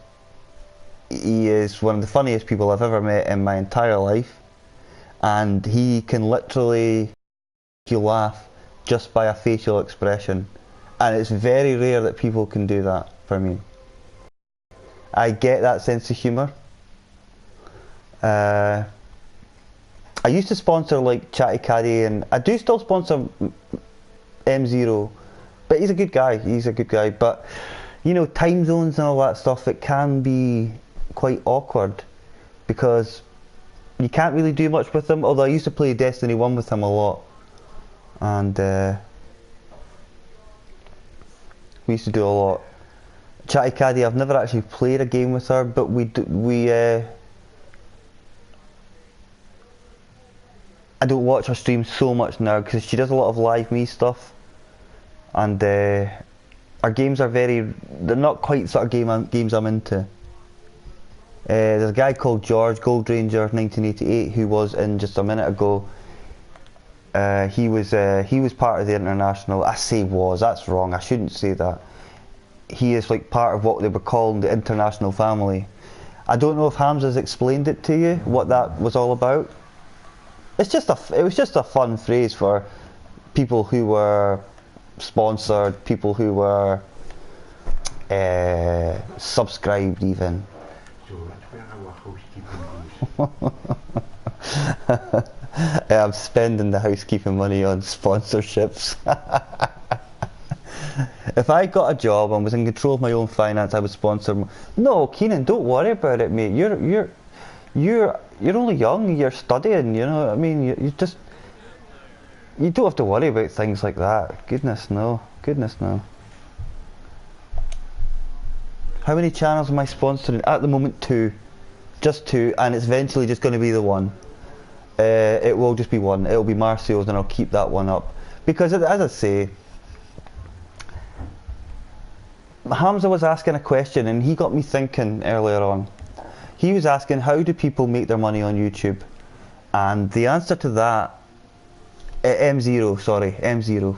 he is one of the funniest people I've ever met in my entire life, and he can literally make you laugh just by a facial expression, and it's very rare that people can do that for me. I get that sense of humour. I used to sponsor like Chatty Caddy, and I do still sponsor M0, but he's a good guy, but you know, time zones and all that stuff, it can be quite awkward because you can't really do much with him, although I used to play Destiny 1 with him a lot, and we used to do a lot. Chatty Caddy, I've never actually played a game with her, but I don't watch her stream so much now because she does a lot of live me stuff, and our games are they're not quite sort of games I'm into. There's a guy called George, Gold Ranger 1988, who was in just a minute ago. He was part of the international, I say was, that's wrong, I shouldn't say that. He is like part of what they were calling the international family. I don't know if Hamza's explained it to you, what that was all about. It was just a fun phrase for people who were sponsored, people who were subscribed even. I'm spending the housekeeping money on sponsorships. If I got a job and was in control of my own finance, I would sponsor. No, Keenan, don't worry about it, mate. You're only young. You're studying. You know what I mean? You don't have to worry about things like that. Goodness no. How many channels am I sponsoring? At the moment, 2. Just 2, and it's eventually just going to be the one. It will just be one. It'll be Marcio's, and I'll keep that one up. Because, as I say, Hamza was asking a question, and he got me thinking earlier on. He was asking, how do people make their money on YouTube? And the answer to that, M0.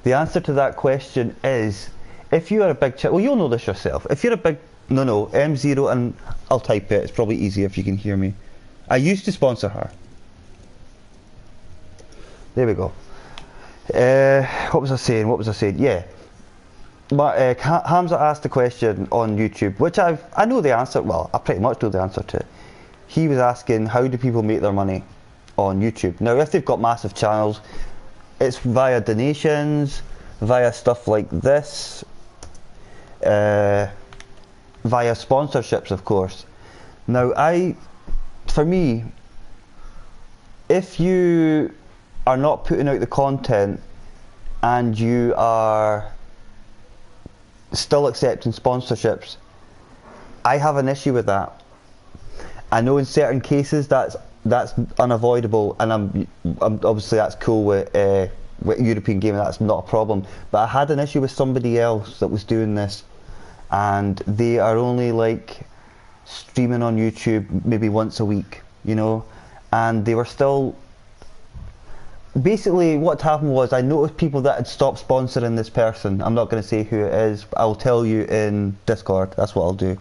The answer to that question is, if you are a big channel, well, you'll know this yourself. If you're a big, no, M0, and I'll type it, it's probably easier if you can hear me. I used to sponsor her. There we go. What was I saying? Yeah. But Hamza asked a question on YouTube, which I know the answer, well, I pretty much know the answer to. He was asking, how do people make their money on YouTube? Now, if they've got massive channels, it's via donations, via stuff like this. via sponsorships, of course. Now, for me, if you are not putting out the content and you are still accepting sponsorships, I have an issue with that. I know in certain cases that's unavoidable, and I'm obviously that's cool with European gaming. That's not a problem. But I had an issue with somebody else that was doing this, and they are only like streaming on YouTube maybe once a week, you know, and they were still. Basically, what happened was I noticed people that had stopped sponsoring this person. I'm not going to say who it is, but I'll tell you in Discord. That's what I'll do.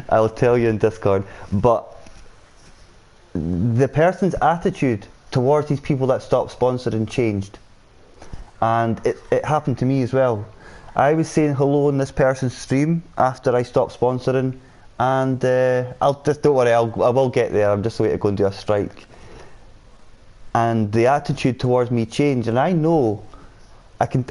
I'll tell you in Discord. But the person's attitude towards these people that stopped sponsoring changed. And it happened to me as well. I was saying hello in this person's stream after I stopped sponsoring, and don't worry, I will get there. I'm just waiting to go and do a strike. And the attitude towards me changed, and I know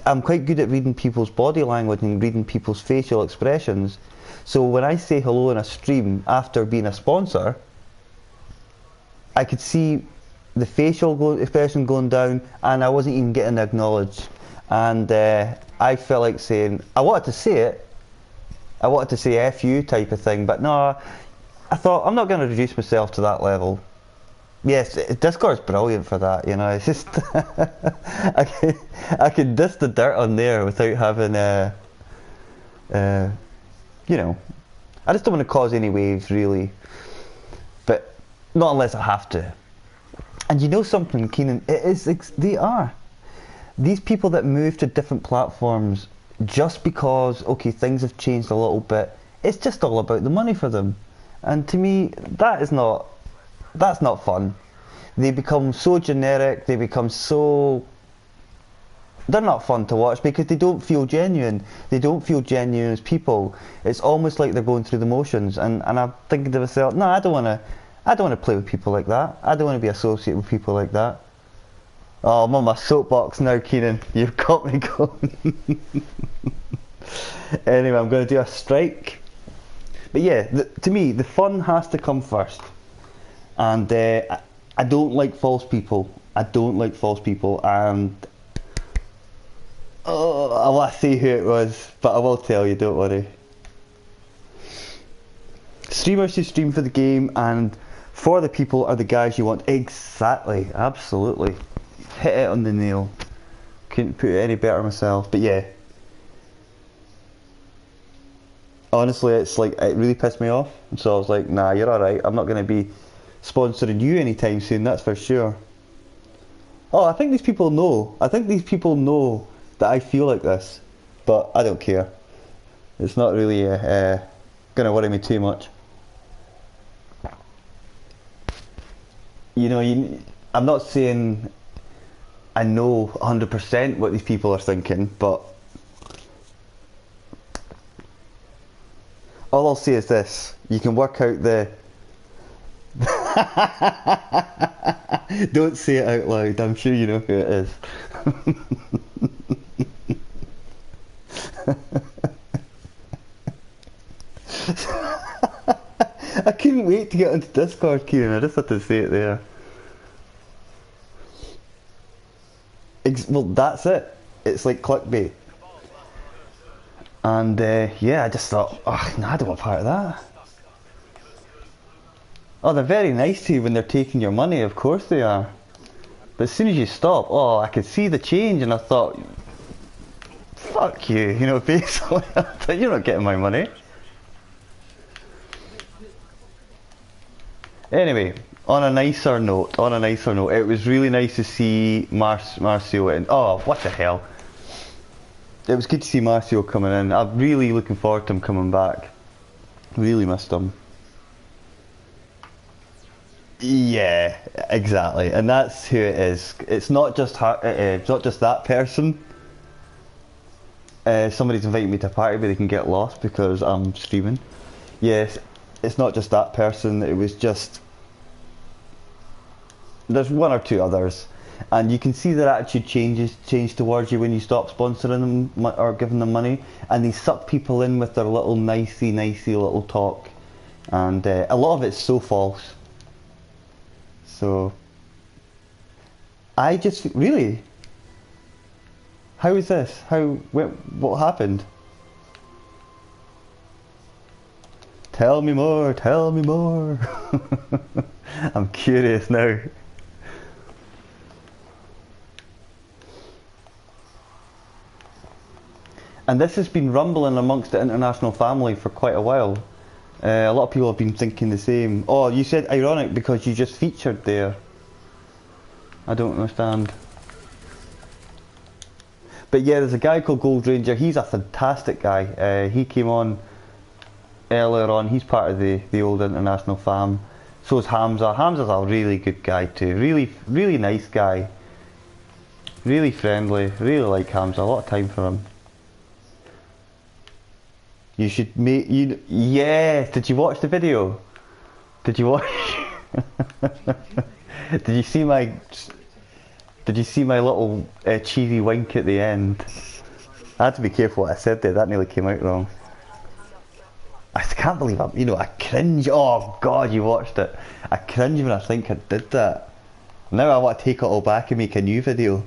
I'm quite good at reading people's body language and reading people's facial expressions. So when I say hello in a stream after being a sponsor, I could see the facial expression going down, and I wasn't even getting acknowledged. And I felt like saying, I wanted to say it, I wanted to say F you type of thing, but no, I thought I'm not going to reduce myself to that level. Yes, Discord's brilliant for that, you know. It's just I can diss the dirt on there without having you know, I just don't want to cause any waves really, but not unless I have to. And you know something, Keenan, they are these people that move to different platforms just because things have changed a little bit. It's just all about the money for them, and to me that's not fun. They become so generic, they're not fun to watch because they don't feel genuine. They don't feel genuine as people. It's almost like they're going through the motions, and I'm thinking to myself, no, I don't want to play with people like that. I don't want to be associated with people like that. Oh, I'm on my soapbox now, Keenan. You've got me going. Anyway, I'm going to do a strike. But yeah, to me, the fun has to come first. And I don't like false people. I don't like false people. And I want to see who it was, but I will tell you, don't worry. Streamers who stream for the game and for the people are the guys you want. Exactly, absolutely. Hit it on the nail. Couldn't put it any better myself. But yeah, honestly, it's like it really pissed me off. And so I was like, nah, you're alright. I'm not going to be sponsoring you anytime soon, that's for sure. Oh, I think these people know. I think these people know that I feel like this, but I don't care. It's not really going to worry me too much. You know, I'm not saying I know 100% what these people are thinking, but all I'll say is this: you can work out the. Don't say it out loud. I'm sure you know who it is. I couldn't wait to get onto Discord, Kieran. I just had to say it there. Well, that's it. It's like clickbait. And yeah, I just thought, oh, no, I don't want part of that. Oh, they're very nice to you when they're taking your money, of course they are. But as soon as you stop, oh, I could see the change, and I thought, fuck you, you know, basically, you're not getting my money. Anyway, on a nicer note, it was really nice to see Marcio in. Oh, what the hell. It was good to see Marcio coming in. I'm really looking forward to him coming back. Really missed him. Yeah, exactly, and that's who it is. It's not just that person. Somebody's inviting me to a party where they can get lost because I'm streaming. Yes, it's not just that person. It was just there's one or two others, and you can see their attitude change towards you when you stop sponsoring them or giving them money, and they suck people in with their little nicey little talk, and a lot of it's so false. So I just really, how is this? What happened? Tell me more, tell me more. I'm curious now. And this has been rumbling amongst the international family for quite a while. A lot of people have been thinking the same. Oh, you said ironic because you just featured there. I don't understand. But yeah, there's a guy called Gold Ranger. He's a fantastic guy. He came on earlier on. He's part of the old international fam. So is Hamza. Hamza's a really good guy too. Really nice guy. Really friendly. Really like Hamza. A lot of time for him. You should make Yes. Did you watch the video? Did you watch? Did you see my? Did you see my little cheesy wink at the end? I had to be careful what I said there. That nearly came out wrong. I can't believe I cringe. Oh God, you watched it. I cringe when I think I did that. Now I want to take it all back and make a new video.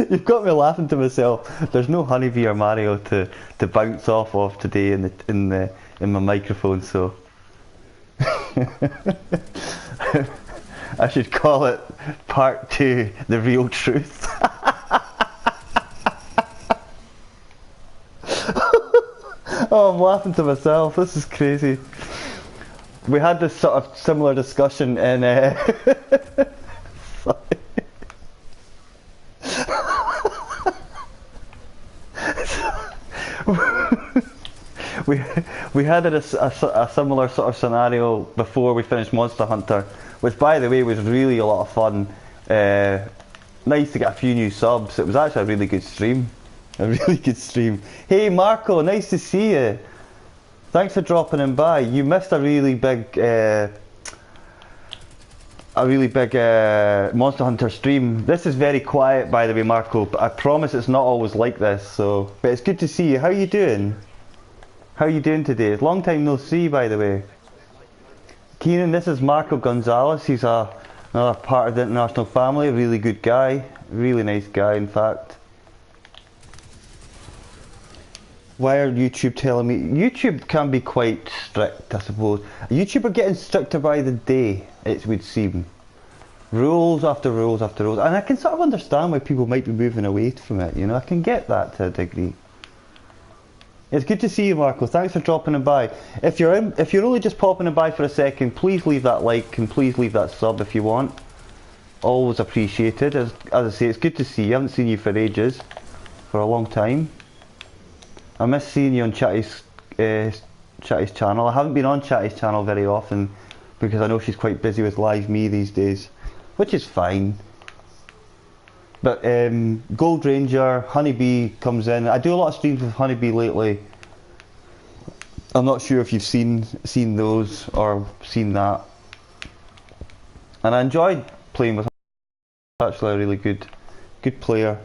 You've got me laughing to myself. There's no Honeybee or Mario to bounce off of today in my microphone, so I should call it part 2, the real truth. Oh, I'm laughing to myself. This is crazy. We had this sort of similar discussion in we had a similar sort of scenario before we finished Monster Hunter, which by the way was really a lot of fun. Nice to get a few new subs. It was actually a really good stream. A really good stream. Hey Marco, nice to see you. Thanks for dropping in by. You missed a really big Monster Hunter stream. This is very quiet, by the way, Marco, but I promise it's not always like this. So, but it's good to see you. How are you doing? How are you doing today? It's long time no see, by the way. Keenan, this is Marco Gonzalez. He's another part of the international family. A really good guy. Really nice guy, in fact. Why are YouTube telling me? YouTube can be quite strict, I suppose. YouTube are getting stricter by the day, it would seem. Rules after rules after rules. And I can sort of understand why people might be moving away from it, I can get that to a degree. It's good to see you, Marco. Thanks for dropping in by. If you're only just popping in by for a second, please leave that like and please leave that sub if you want. Always appreciated. As I say, it's good to see you. I haven't seen you for ages. For a long time. I miss seeing you on Chatty's channel. I haven't been on Chatty's channel very often because I know she's quite busy with Live Me these days, which is fine. But Gold Ranger, Honeybee comes in. I do a lot of streams with Honeybee lately. I'm not sure if you've seen those or seen that. And I enjoyed playing with him. Actually a really good player.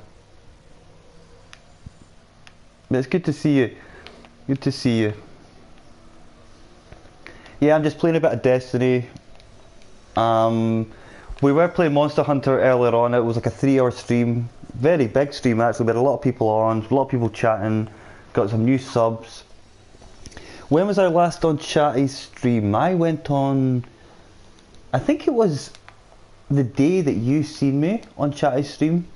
But it's good to see you. Good to see you. Yeah, I'm just playing a bit of Destiny. We were playing Monster Hunter earlier on. It was like a 3-hour stream. Very big stream actually. We had a lot of people on, a lot of people chatting. Got some new subs. When was I last on Chatty's stream? I went on, I think it was the day that you seen me on Chatty's stream.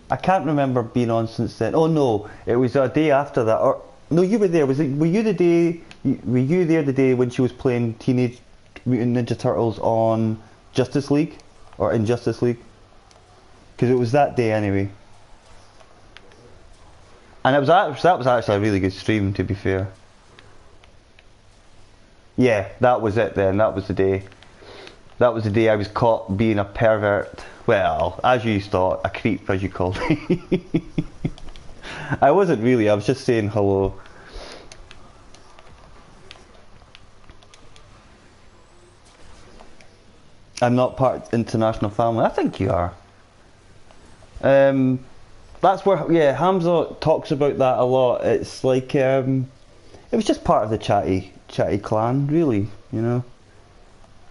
I can't remember being on since then. Oh no, it was a day after that. Or no, you were there. Were you there the day when she was playing Teenage Mutant Ninja Turtles on Justice League or in Justice League? Because it was that day anyway. And that was actually a really good stream, to be fair. Yeah, that was it then. That was the day. That was the day I was caught being a pervert. Well, as you thought, a creep, as you called me. I wasn't really, I was just saying hello. I'm not part of international family. I think you are. That's where, yeah, Hamza talks about that a lot. It's like, it was just part of the chatty clan, really, you know.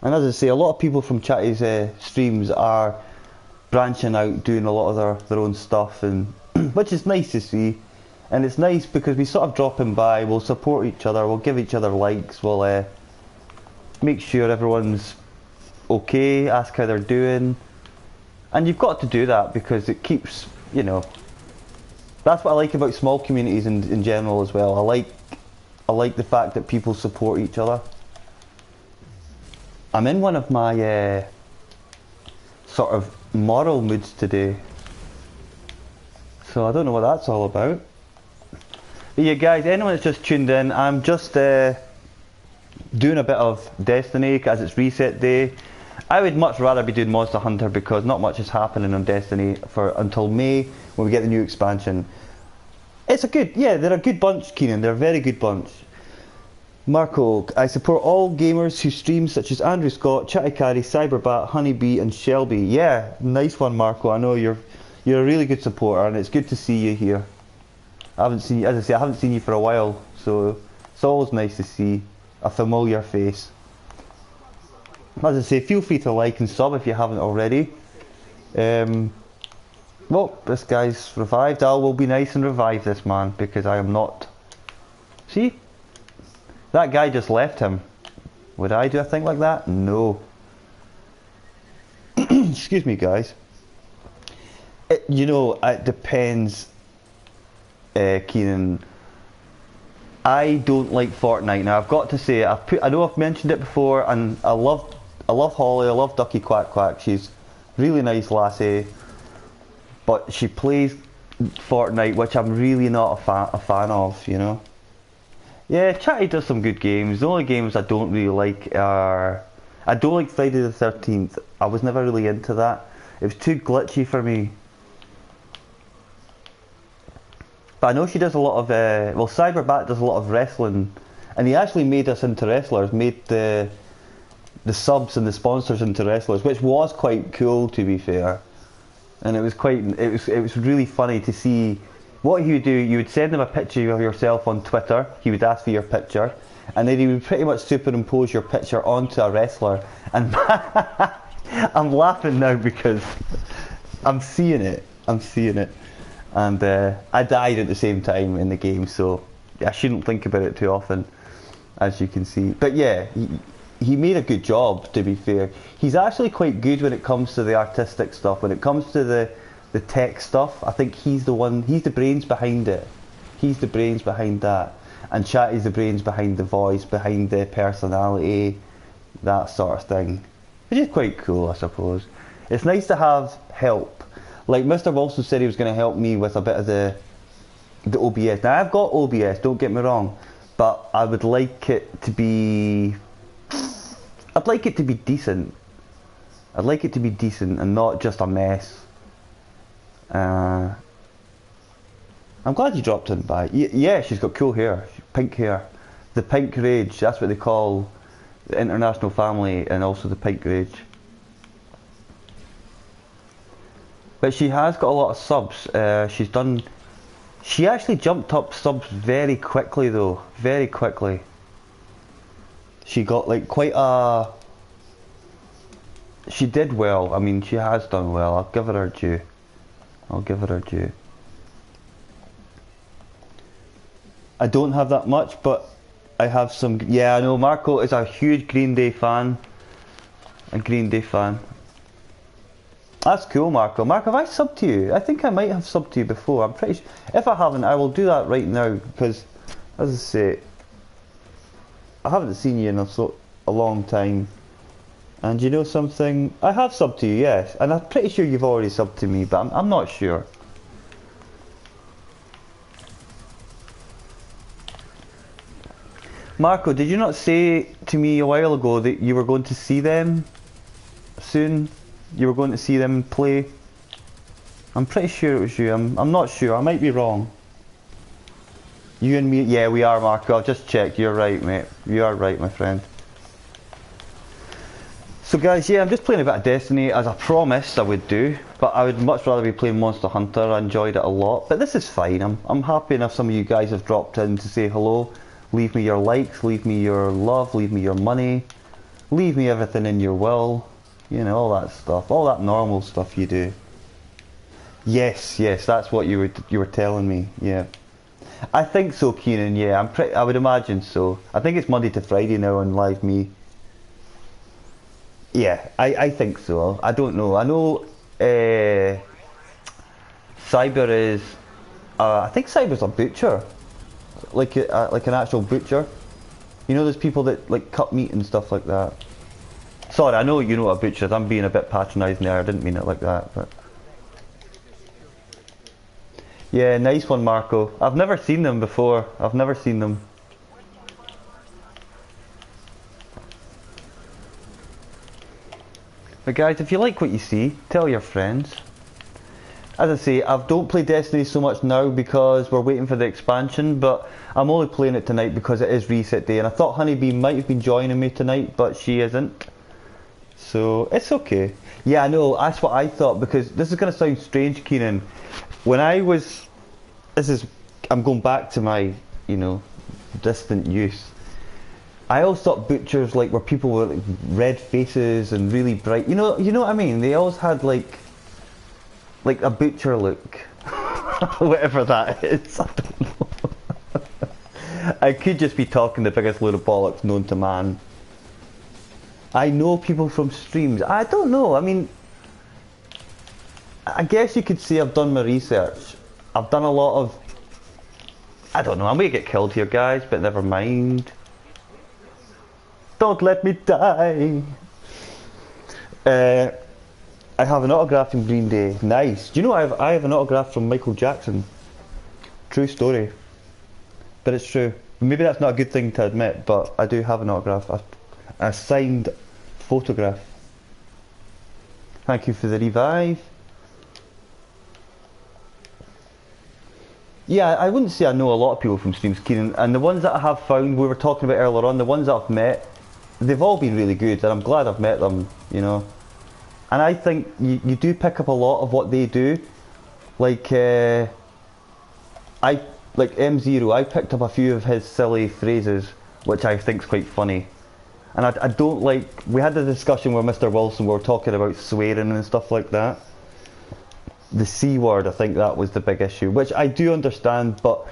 And as I say, a lot of people from Chatty's streams are branching out, doing a lot of their own stuff, and which is nice to see. And it's nice because we sort of drop in by, we'll support each other, we'll give each other likes, we'll make sure everyone's okay, ask how they're doing. And you've got to do that because it keeps, you know, that's what I like about small communities in general as well. I like the fact that people support each other. I'm in one of my sort of moral moods today, so I don't know what that's all about. But yeah, guys, anyone that's just tuned in, I'm just doing a bit of Destiny as it's reset day. I would much rather be doing Monster Hunter because not much is happening on Destiny until May when we get the new expansion. It's a good, yeah, they're a good bunch, Keenan. They're a very good bunch. Marco, I support all gamers who stream, such as Andrew Scott, Chatty Carry, Cyberbat, Honeybee, and Shelby. Yeah, nice one, Marco. I know you're a really good supporter, and it's good to see you here. I haven't seen you, as I say, I haven't seen you for a while, so it's always nice to see a familiar face. As I say, feel free to like and sub if you haven't already. Well, this guy's revived. I will be nice and revive this man because I am not. See? That guy just left him. Would I do a thing like that? No. Excuse me, guys. You know, it depends, Keenan. I don't like Fortnite. Now, I've got to say, I know I've mentioned it before, and I love Holly, I love Ducky Quack Quack. She's really nice lassie, but she plays Fortnite, which I'm really not a fan of, you know. Yeah, Chatty does some good games. The only games I don't really like are... I don't like Friday the 13th. I was never really into that. It was too glitchy for me. But I know she does a lot of... well, Cyberbat does a lot of wrestling. And he actually made us into wrestlers. Made the subs and the sponsors into wrestlers, which was quite cool, to be fair. And it was quite... It was really funny to see... What he would do, you would send him a picture of yourself on Twitter, he would ask for your picture, and then he would pretty much superimpose your picture onto a wrestler. And I'm laughing now because I'm seeing it. And I died at the same time in the game, so I shouldn't think about it too often, as you can see. But yeah, he made a good job, to be fair. He's actually quite good when it comes to the artistic stuff. When it comes to the tech stuff, I think he's the brains behind it. He's the brains behind that. And Chatty's the brains behind the voice, behind the personality, that sort of thing. Which is quite cool, I suppose. It's nice to have help. Like Mr. Wilson said he was going to help me with a bit of the OBS. Now I've got OBS, don't get me wrong, but I would like it to be... I'd like it to be decent. I'd like it to be decent and not just a mess. I'm glad you dropped in by. Yeah, she's got cool hair, pink hair. The Pink Rage, that's what they call the international family, and also the Pink Rage. But she has got a lot of subs. She actually jumped up subs very quickly though, very quickly. She got like quite a... She did well, I mean she has done well, I'll give her due. I don't have that much, but I have some... Yeah, I know Marco is a huge Green Day fan. That's cool, Marco. Marco, have I subbed to you? I think I might have subbed to you before. I'm pretty sure. If I haven't, I will do that right now, because, as I say, I haven't seen you in a long time. And you know something? I have subbed to you, yes. And I'm pretty sure you've already subbed to me, but I'm not sure. Marco, did you not say to me a while ago that you were going to see them soon? You were going to see them play? I'm pretty sure it was you. I'm not sure. I might be wrong. You and me? Yeah, we are, Marco. I've just checked. You're right, mate. You are right, my friend. So guys, yeah, I'm just playing a bit of Destiny as I promised I would do, but I would much rather be playing Monster Hunter. I enjoyed it a lot, but this is fine. I'm happy enough some of you guys have dropped in to say hello. Leave me your likes, leave me your love, leave me your money, leave me everything in your will. You know, all that stuff, all that normal stuff you do. Yes, yes, that's what you were telling me. Yeah, I think so, Keenan. Yeah, I would imagine so. I think it's Monday to Friday now on Live Me. Yeah, I think so. I don't know. I know Cyber is. I think Cyber's a butcher, like like an actual butcher. You know, there's people that like cut meat and stuff like that. Sorry, I know you know what a butcher is. I'm being a bit patronising there. I didn't mean it like that, but. Yeah, nice one, Marco. I've never seen them before. I've never seen them. But guys, if you like what you see, tell your friends. As I say, I don't play Destiny so much now because we're waiting for the expansion, but I'm only playing it tonight because it is reset day, and I thought Honeybee might have been joining me tonight, but she isn't. So, it's okay. Yeah, I know, that's what I thought, because this is going to sound strange, Keenan. When I was... I'm going back to my, you know, distant youth. I always thought butchers like were people with like, red faces and really bright. You know what I mean? They always had like a butcher look, whatever that is. I don't know. I could just be talking the biggest load of bollocks known to man. I know people from streams. I don't know. I mean, I guess you could say I've done my research. I've done a lot of. I don't know. I may get killed here, guys, but never mind. Don't let me die. I have an autograph from Green Day. Nice. Do you know I have an autograph from Michael Jackson? True story. But it's true. Maybe that's not a good thing to admit, but I do have an autograph. A signed photograph. Thank you for the revive. Yeah, I wouldn't say I know a lot of people from streams, Keenan, and the ones that I have found, we were talking about earlier on, the ones that I've met, they've all been really good, and I'm glad I've met them, you know. And I think you do pick up a lot of what they do. Like, like M0, I picked up a few of his silly phrases, which I think's quite funny. And I don't like, we had the discussion where Mr. Wilson, we were talking about swearing and stuff like that. The C word, I think that was the big issue, which I do understand, but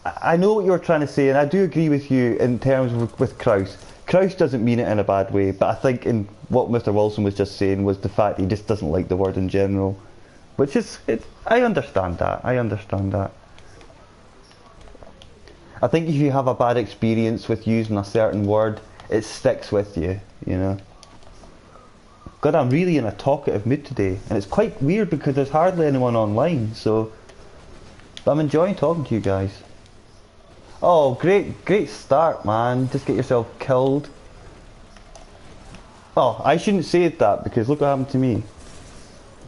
I know what you're trying to say, and I do agree with you in terms with Kraus. Kraus doesn't mean it in a bad way, but I think in what Mr. Wilson was just saying was the fact he just doesn't like the word in general. Which is, I understand that, I think if you have a bad experience with using a certain word, it sticks with you, you know. God, I'm really in a talkative mood today, and it's quite weird because there's hardly anyone online, so... But I'm enjoying talking to you guys. Oh, great start, man. Just get yourself killed. Oh, I shouldn't say that, because look what happened to me.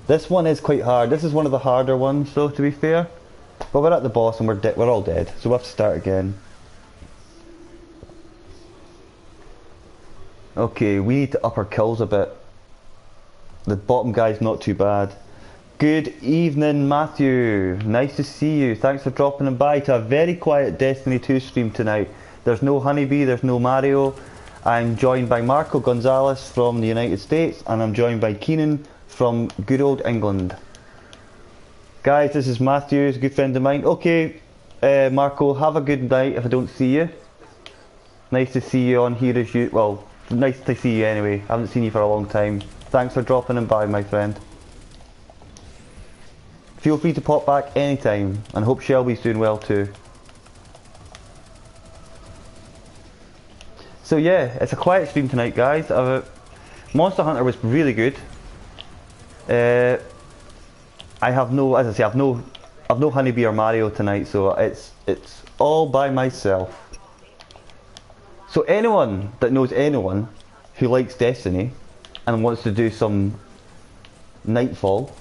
This one is quite hard. This is one of the harder ones, though, to be fair. But we're at the boss, and we're all dead, so we'll have to start again. Okay, we need to up our kills a bit. The bottom guy's not too bad. Good evening, Matthew. Nice to see you. Thanks for dropping in by to a very quiet Destiny 2 stream tonight. There's no Honeybee, there's no Mario. I'm joined by Marco Gonzalez from the United States, and I'm joined by Keenan from good old England. Guys, this is Matthew, he's a good friend of mine. Okay, Marco, have a good night if I don't see you. Nice to see you on here as you... Well, nice to see you anyway. I haven't seen you for a long time. Thanks for dropping in by, my friend. Feel free to pop back anytime, and hope Shelby's doing well too. So yeah, it's a quiet stream tonight, guys. Monster Hunter was really good. I have no, as I say, I've no Honeybee or Mario tonight, so it's all by myself. So anyone that knows anyone who likes Destiny and wants to do some Nightfall,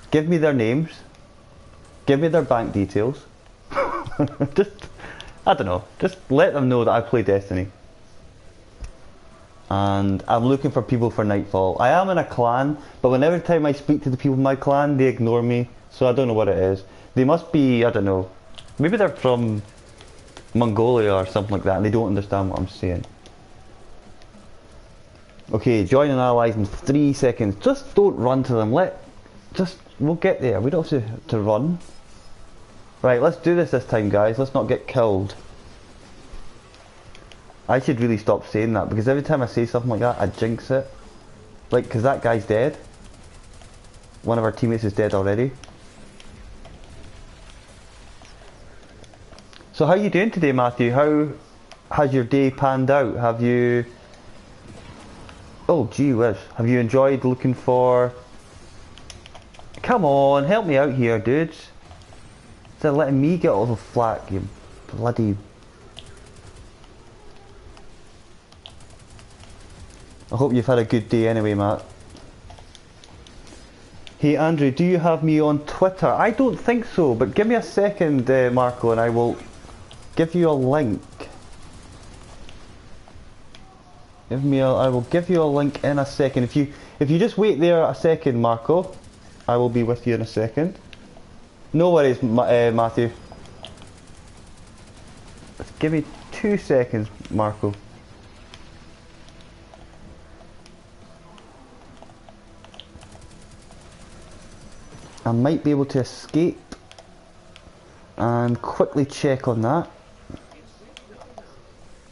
give me their names, give me their bank details. Just, I don't know, just let them know that I play Destiny. and I'm looking for people for Nightfall. I am in a clan, but every time I speak to the people in my clan, they ignore me, so I don't know what it is. They must be, I don't know, maybe they're from Mongolia or something like that, and they don't understand what I'm saying. Okay, join an allies in 3 seconds. Just don't run to them. We'll get there. We don't have to run. Right, let's do this time, guys. Let's not get killed. I should really stop saying that, because every time I say something like that, I jinx it. Like, because that guy's dead. One of our teammates is dead already. So how are you doing today, Matthew? How has your day panned out? Have you... Oh, gee whiz. Have you enjoyed looking for... Come on, help me out here, dudes. Instead of letting me get all the flack, you bloody... I hope you've had a good day anyway, Matt. Hey Andrew, do you have me on Twitter? I don't think so, but give me a second, Marco, and I will give you a link. I will give you a link in a second. If you just wait there a second, Marco, I will be with you in a second. No worries, Matthew. Just give me 2 seconds, Marco. I might be able to escape and quickly check on that.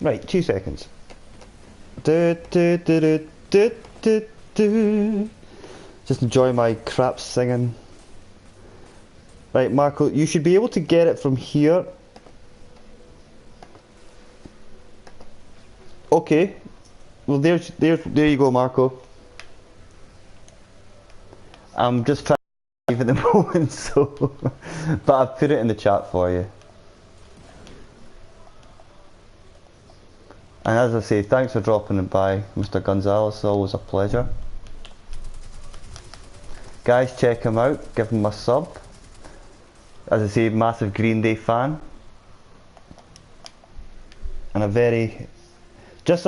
Right, 2 seconds. Just enjoy my crap singing. Right, Marco, you should be able to get it from here. Okay. Well, there you go, Marco. I'm just trying to leave at the moment, so but I've put it in the chat for you. And as I say, thanks for dropping it by, Mr. Gonzalez. Always a pleasure. Guys, check him out. Give him a sub. As I say, massive Green Day fan. And a very... Just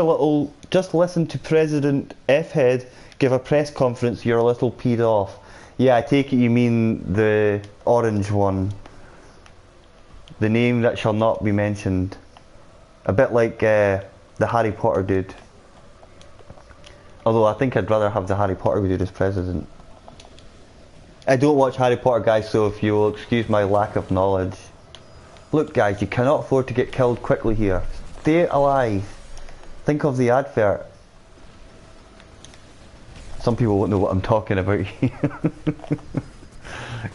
listen to President F-Head give a press conference, you're a little peed off. Yeah, I take it you mean the orange one. The name that shall not be mentioned. A bit like the Harry Potter dude. Although I think I'd rather have the Harry Potter dude as president. I don't watch Harry Potter, guys, so if you will excuse my lack of knowledge. Look, guys, you cannot afford to get killed quickly here. Stay alive. Think of the advert. Some people won't know what I'm talking about here.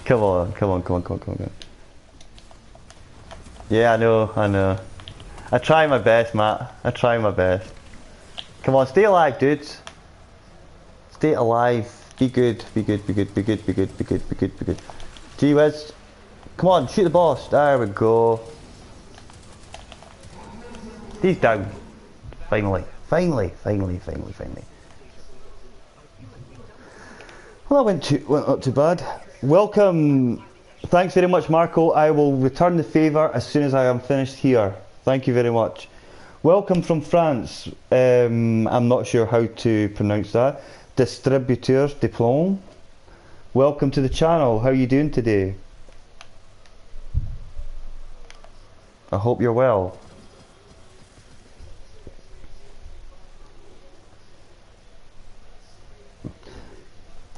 Come on. Yeah, I know. I try my best, Matt. I try my best. Come on, stay alive, dudes. Stay alive. Be good. Gee whiz. Come on, shoot the boss. There we go. He's down. Finally. Well, that went not too bad. Welcome. Thanks very much, Marco. I will return the favour as soon as I am finished here. Thank you very much. Welcome from France. I'm not sure how to pronounce that. Distributeur Diplôme. Welcome to the channel. How are you doing today? I hope you're well.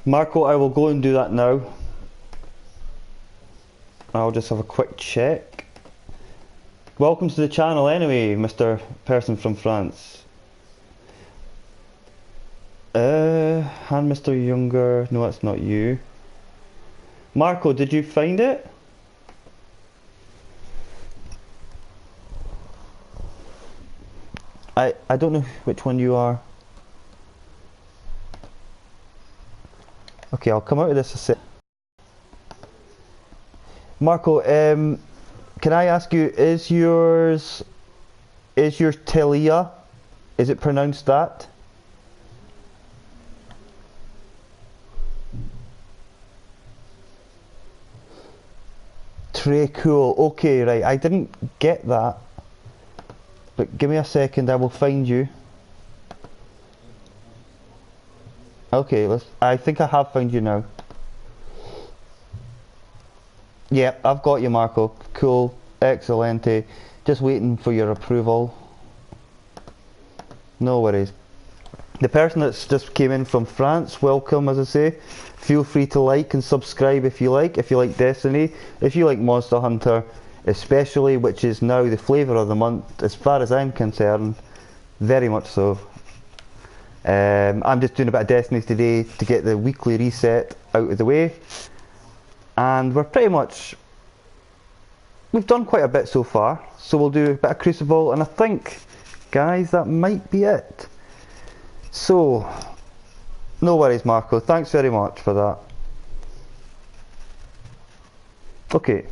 Marco, I will go and do that now. I'll just have a quick check. Welcome to the channel anyway, Mr. Person from France. Han Mr. Younger. No, that's not you. Marco, did you find it? I don't know which one you are. Okay, I'll come out of this a sec. Marco, can I ask you, is yours Telia? Is it pronounced that? Très cool. Okay, right. I didn't get that. But give me a second, I will find you. Okay, I think I have found you now. Yep, I've got you, Marco. Cool. Excellente. Just waiting for your approval. No worries. The person that's just came in from France, welcome, as I say. Feel free to like and subscribe if you like. If you like Destiny, if you like Monster Hunter, especially, which is now the flavour of the month, as far as I'm concerned. Very much so. I'm just doing a bit of Destiny today to get the weekly reset out of the way. And we're pretty much... we've done quite a bit so far. So we'll do a bit of Crucible, and I think, guys, that might be it. So, no worries, Marco. Thanks very much for that. Okay.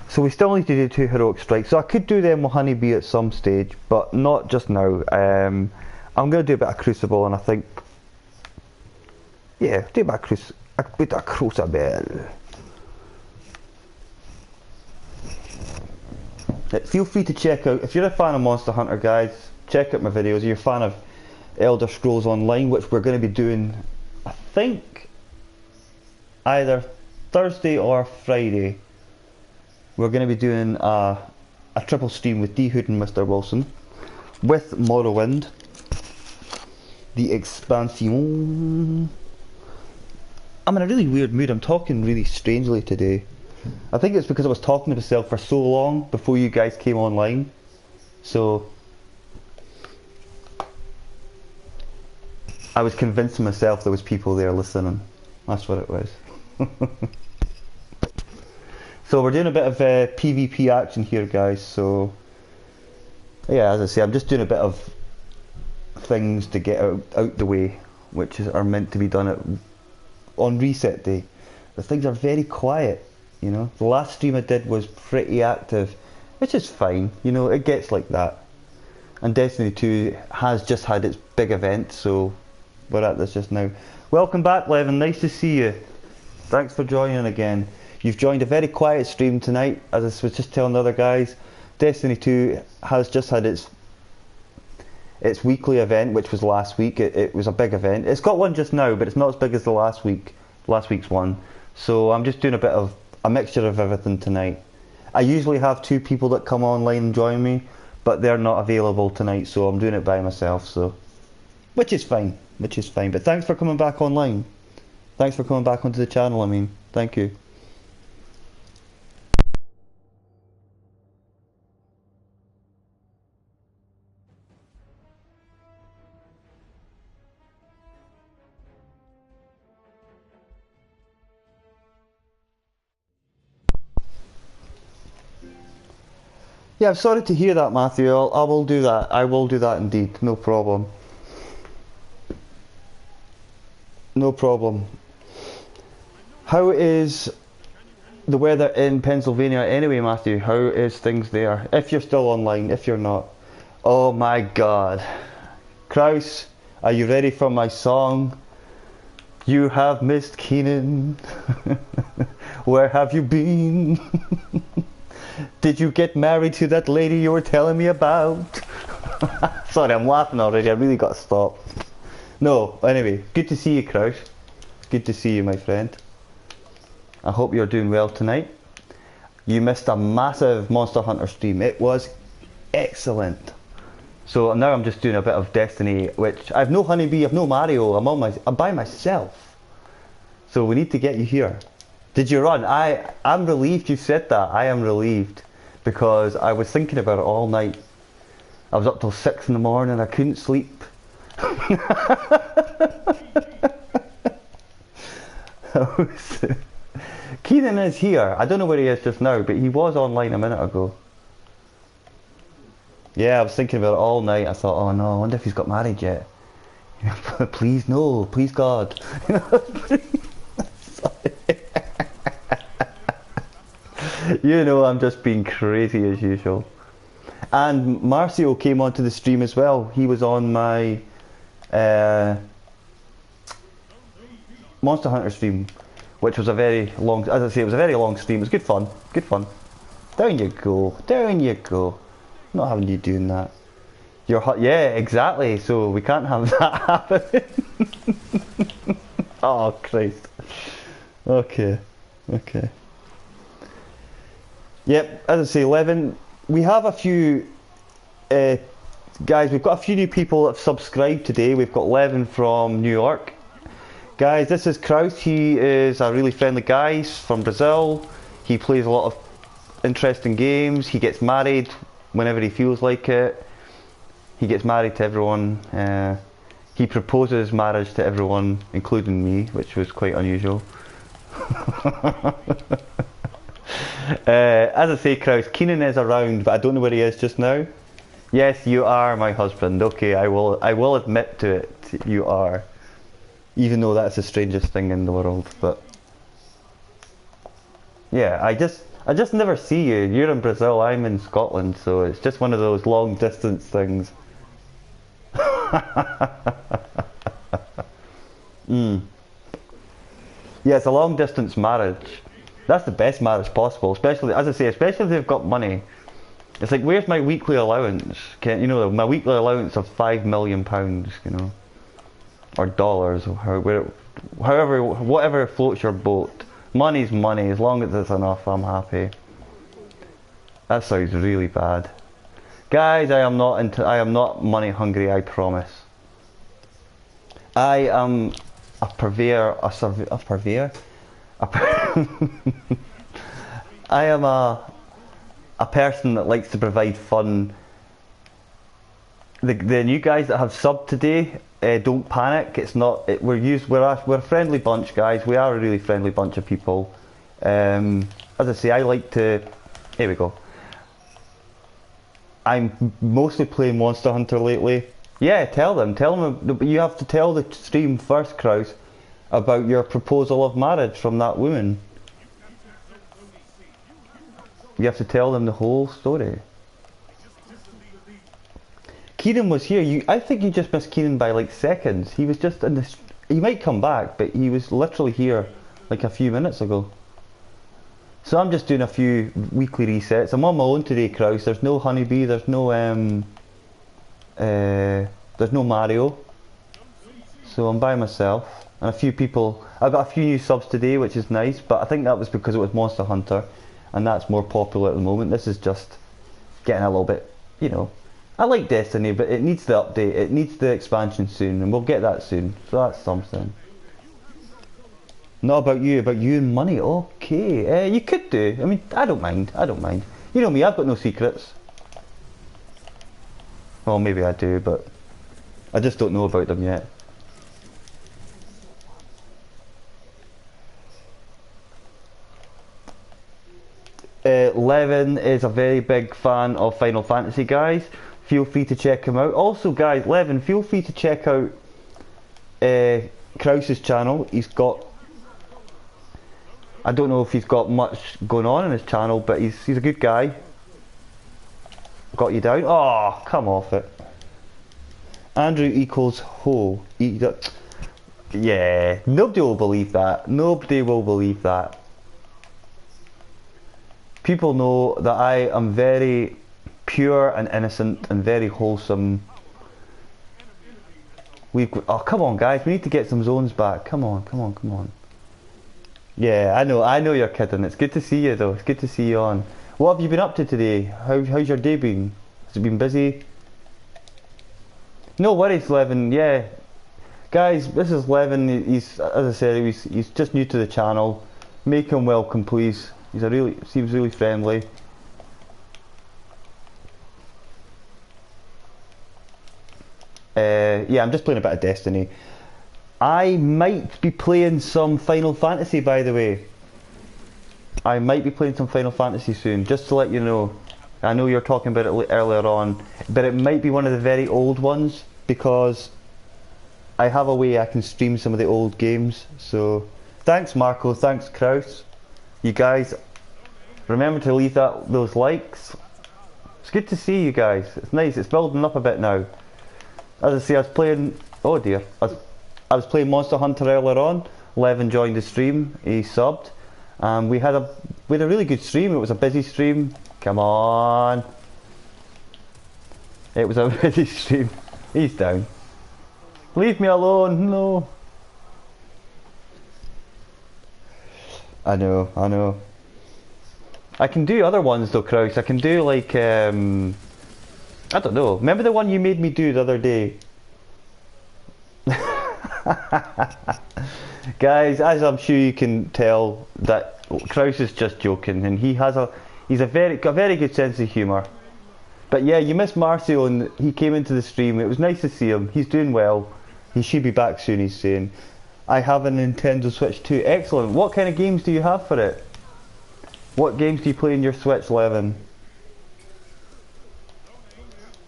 So we still need to do 2 heroic strikes. So I could do them with Honeybee at some stage, but not just now. I'm going to do a bit of Crucible, and I think... yeah, do a bit of Crucible. Feel free to check out, if you're a fan of Monster Hunter, guys, check out my videos. If you're a fan of Elder Scrolls Online, which we're going to be doing, I think, either Thursday or Friday. We're going to be doing a triple stream with D Hood and Mr. Wilson, with Morrowind, the expansion. I'm in a really weird mood. I'm talking really strangely today. I think it's because I was talking to myself for so long before you guys came online. So I was convincing myself there was people there listening. That's what it was. So we're doing a bit of PvP action here, guys. So yeah, as I say, I'm just doing a bit of things to get out the way, which are meant to be done on reset day. But things are very quiet. You know, the last stream I did was pretty active, which is fine. You know, it gets like that. And Destiny 2 has just had its big event, so we're at this just now. Welcome back, Levin. Nice to see you. Thanks for joining again. You've joined a very quiet stream tonight, as I was just telling the other guys. Destiny 2 has just had its weekly event, which was last week. It was a big event. It's got one just now, but it's not as big as the last week's one. So I'm just doing a mixture of everything tonight. I usually have 2 people that come online and join me, but they're not available tonight, so I'm doing it by myself. So, which is fine. But thanks for coming back online. Thanks for coming back onto the channel. I mean, thank you. Yeah, I'm sorry to hear that, Matthew. I will do that. I will do that indeed. No problem. No problem. How is the weather in Pennsylvania anyway, Matthew? How is things there? If you're still online, if you're not. Oh my God. Kraus, are you ready for my song? You have missed Keenan. Where have you been? Did you get married to that lady you were telling me about? Sorry, I'm laughing already. I really got to stop. No, anyway, good to see you, Kraus. Good to see you, my friend. I hope you're doing well tonight. You missed a massive Monster Hunter stream. It was excellent. So now I'm just doing a bit of Destiny, which I've no Honeybee, I've no Mario. I'm by myself. So we need to get you here. Did you run? I'm relieved you said that. I am relieved, because I was thinking about it all night. I was up till 6 in the morning. I couldn't sleep. Keenan is here. I don't know where he is just now, but he was online a minute ago. Yeah, I was thinking about it all night. I thought, oh no, I wonder if he's got married yet. Please no, please God. You know, I'm just being crazy as usual. And Marcio came onto the stream as well. He was on my Monster Hunter stream, which was a very long, as I say, it was a very long stream. It was good fun, good fun. Down you go, down you go. Not having you doing that. Yeah, exactly. So we can't have that happen. Oh Christ. Okay. Okay. Yep. As I say, 11. We have a few uh, guys. We've got a few new people that have subscribed today. We've got 11 from New York. Guys, this is Kraus. He is a really friendly guy. He's from Brazil. He plays a lot of interesting games. He gets married whenever he feels like it. He gets married to everyone. He proposes marriage to everyone, including me, which was quite unusual. As I say, Kraus, Keenan is around, but I don't know where he is just now. Yes, you are my husband. Okay, I will admit to it. You are, even though that's the strangest thing in the world. But yeah, I just never see you. You're in Brazil, I'm in Scotland, so it's just one of those long distance things. Mm. Yeah, it's a long distance marriage. That's the best marriage possible, especially, as I say, especially if they've got money. It's like, where's my weekly allowance? You know, my weekly allowance of £5 million, you know, or dollars, or however, whatever floats your boat. Money's money. As long as it's enough, I'm happy. That sounds really bad, guys. I am not money hungry. I promise. I am a purveyor, a purveyor. I am a person that likes to provide fun. The new guys that have subbed today, don't panic. It's not. We're a friendly bunch, guys. We are a really friendly bunch of people. As I say, I like to. Here we go. I'm mostly playing Monster Hunter lately. Yeah, tell them. You have to tell the stream first, Kraus, about your proposal of marriage from that woman. You have to tell them the whole story. Keenan was here. I think you just missed Keenan by like seconds. He was just in this. He might come back, but he was literally here like a few minutes ago. So I'm just doing a few weekly resets. I'm on my own today, Kraus. There's no Honeybee. There's no Mario. So I'm by myself. And a few people. I've got a few new subs today, which is nice. But I think that was because it was Monster Hunter, and that's more popular at the moment. This is just getting a little bit, you know. I like Destiny, but it needs the update. It needs the expansion soon, and we'll get that soon. So that's something. Not about you and money. Okay, you could do. I mean, I don't mind. You know me, I've got no secrets. Well, maybe I do, but I just don't know about them yet. Levin is a very big fan of Final Fantasy, guys. Feel free to check him out. Also, guys, Levin, feel free to check out Kraus's channel. He's got... I don't know if he's got much going on in his channel, but he's a good guy. Got you down? Oh, come off it. Andrew equals ho. Yeah, nobody will believe that. Nobody will believe that. People know that I am very pure and innocent and very wholesome. Oh, come on, guys. We need to get some zones back. Come on. Yeah, I know you're kidding. It's good to see you, though. It's good to see you on. What have you been up to today? How's your day been? Has it been busy? No worries, Levin. Yeah, guys, this is Levin. He's, as I said, he's just new to the channel. Make him welcome, please. Seems really friendly. Yeah, I'm just playing a bit of Destiny. I might be playing some Final Fantasy, by the way. I might be playing some Final Fantasy soon, just to let you know. I know you're talking about it earlier on, but it might be one of the very old ones, because I have a way I can stream some of the old games. So, thanks Marco, thanks Kraus. You guys, remember to leave those likes. It's good to see you guys. It's nice, it's building up a bit now. As I say, I was playing... Oh dear. I was playing Monster Hunter earlier on. Levin joined the stream. He subbed. We had a really good stream. It was a busy stream. Come on. It was a busy stream. He's down. Leave me alone, no. I know, I know. I can do other ones though, Kraus. I can do like, I don't know. Remember the one you made me do the other day? Guys, as I'm sure you can tell, that Kraus is just joking, and he's a very good sense of humour. But yeah, you missed Marcio, and he came into the stream. It was nice to see him. He's doing well. He should be back soon, he's saying. I have a Nintendo Switch too. Excellent. What kind of games do you have for it? What games do you play in your Switch, Levin?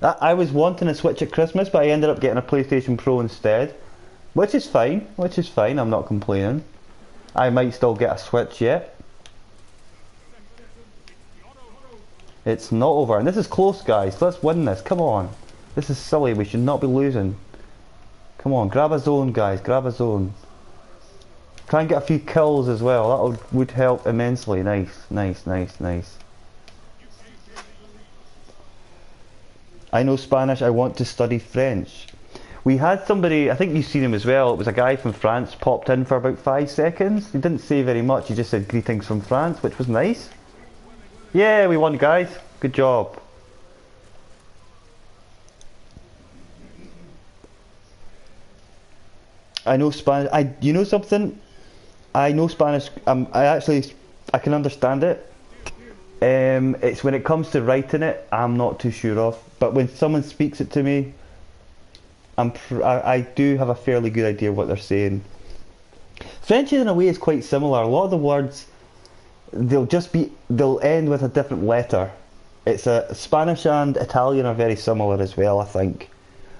I was wanting a Switch at Christmas, but I ended up getting a PlayStation Pro instead. Which is fine, I'm not complaining. I might still get a Switch yet. It's not over, and this is close, guys. Let's win this, come on. This is silly, we should not be losing. Come on, grab a zone, guys, grab a zone. Try and get a few kills as well, that would help immensely. Nice, nice, nice, nice. I know Spanish, I want to study French. We had somebody, I think you've seen him as well, it was a guy from France, popped in for about 5 seconds. He didn't say very much, he just said greetings from France, which was nice. Yeah, we won, guys. Good job. I know Spanish. You know something? I know Spanish. I can understand it. It's when it comes to writing it, I'm not too sure of. But when someone speaks it to me, I do have a fairly good idea what they're saying. French in a way is quite similar. A lot of the words, they'll end with a different letter. Spanish and Italian are very similar as well, I think.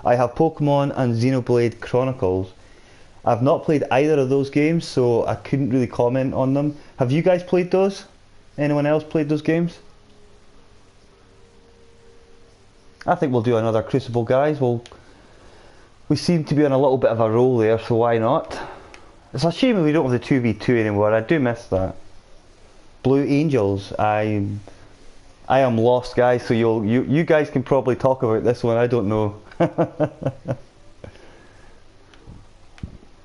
I have Pokemon and Xenoblade Chronicles. I've not played either of those games, so I couldn't really comment on them. Have you guys played those? Anyone else played those games? I think we'll do another Crucible, guys. We seem to be on a little bit of a roll there, so why not? It's a shame we don't have the 2v2 anymore. I do miss that. Blue Angels. I am lost, guys, so you guys can probably talk about this one. I don't know.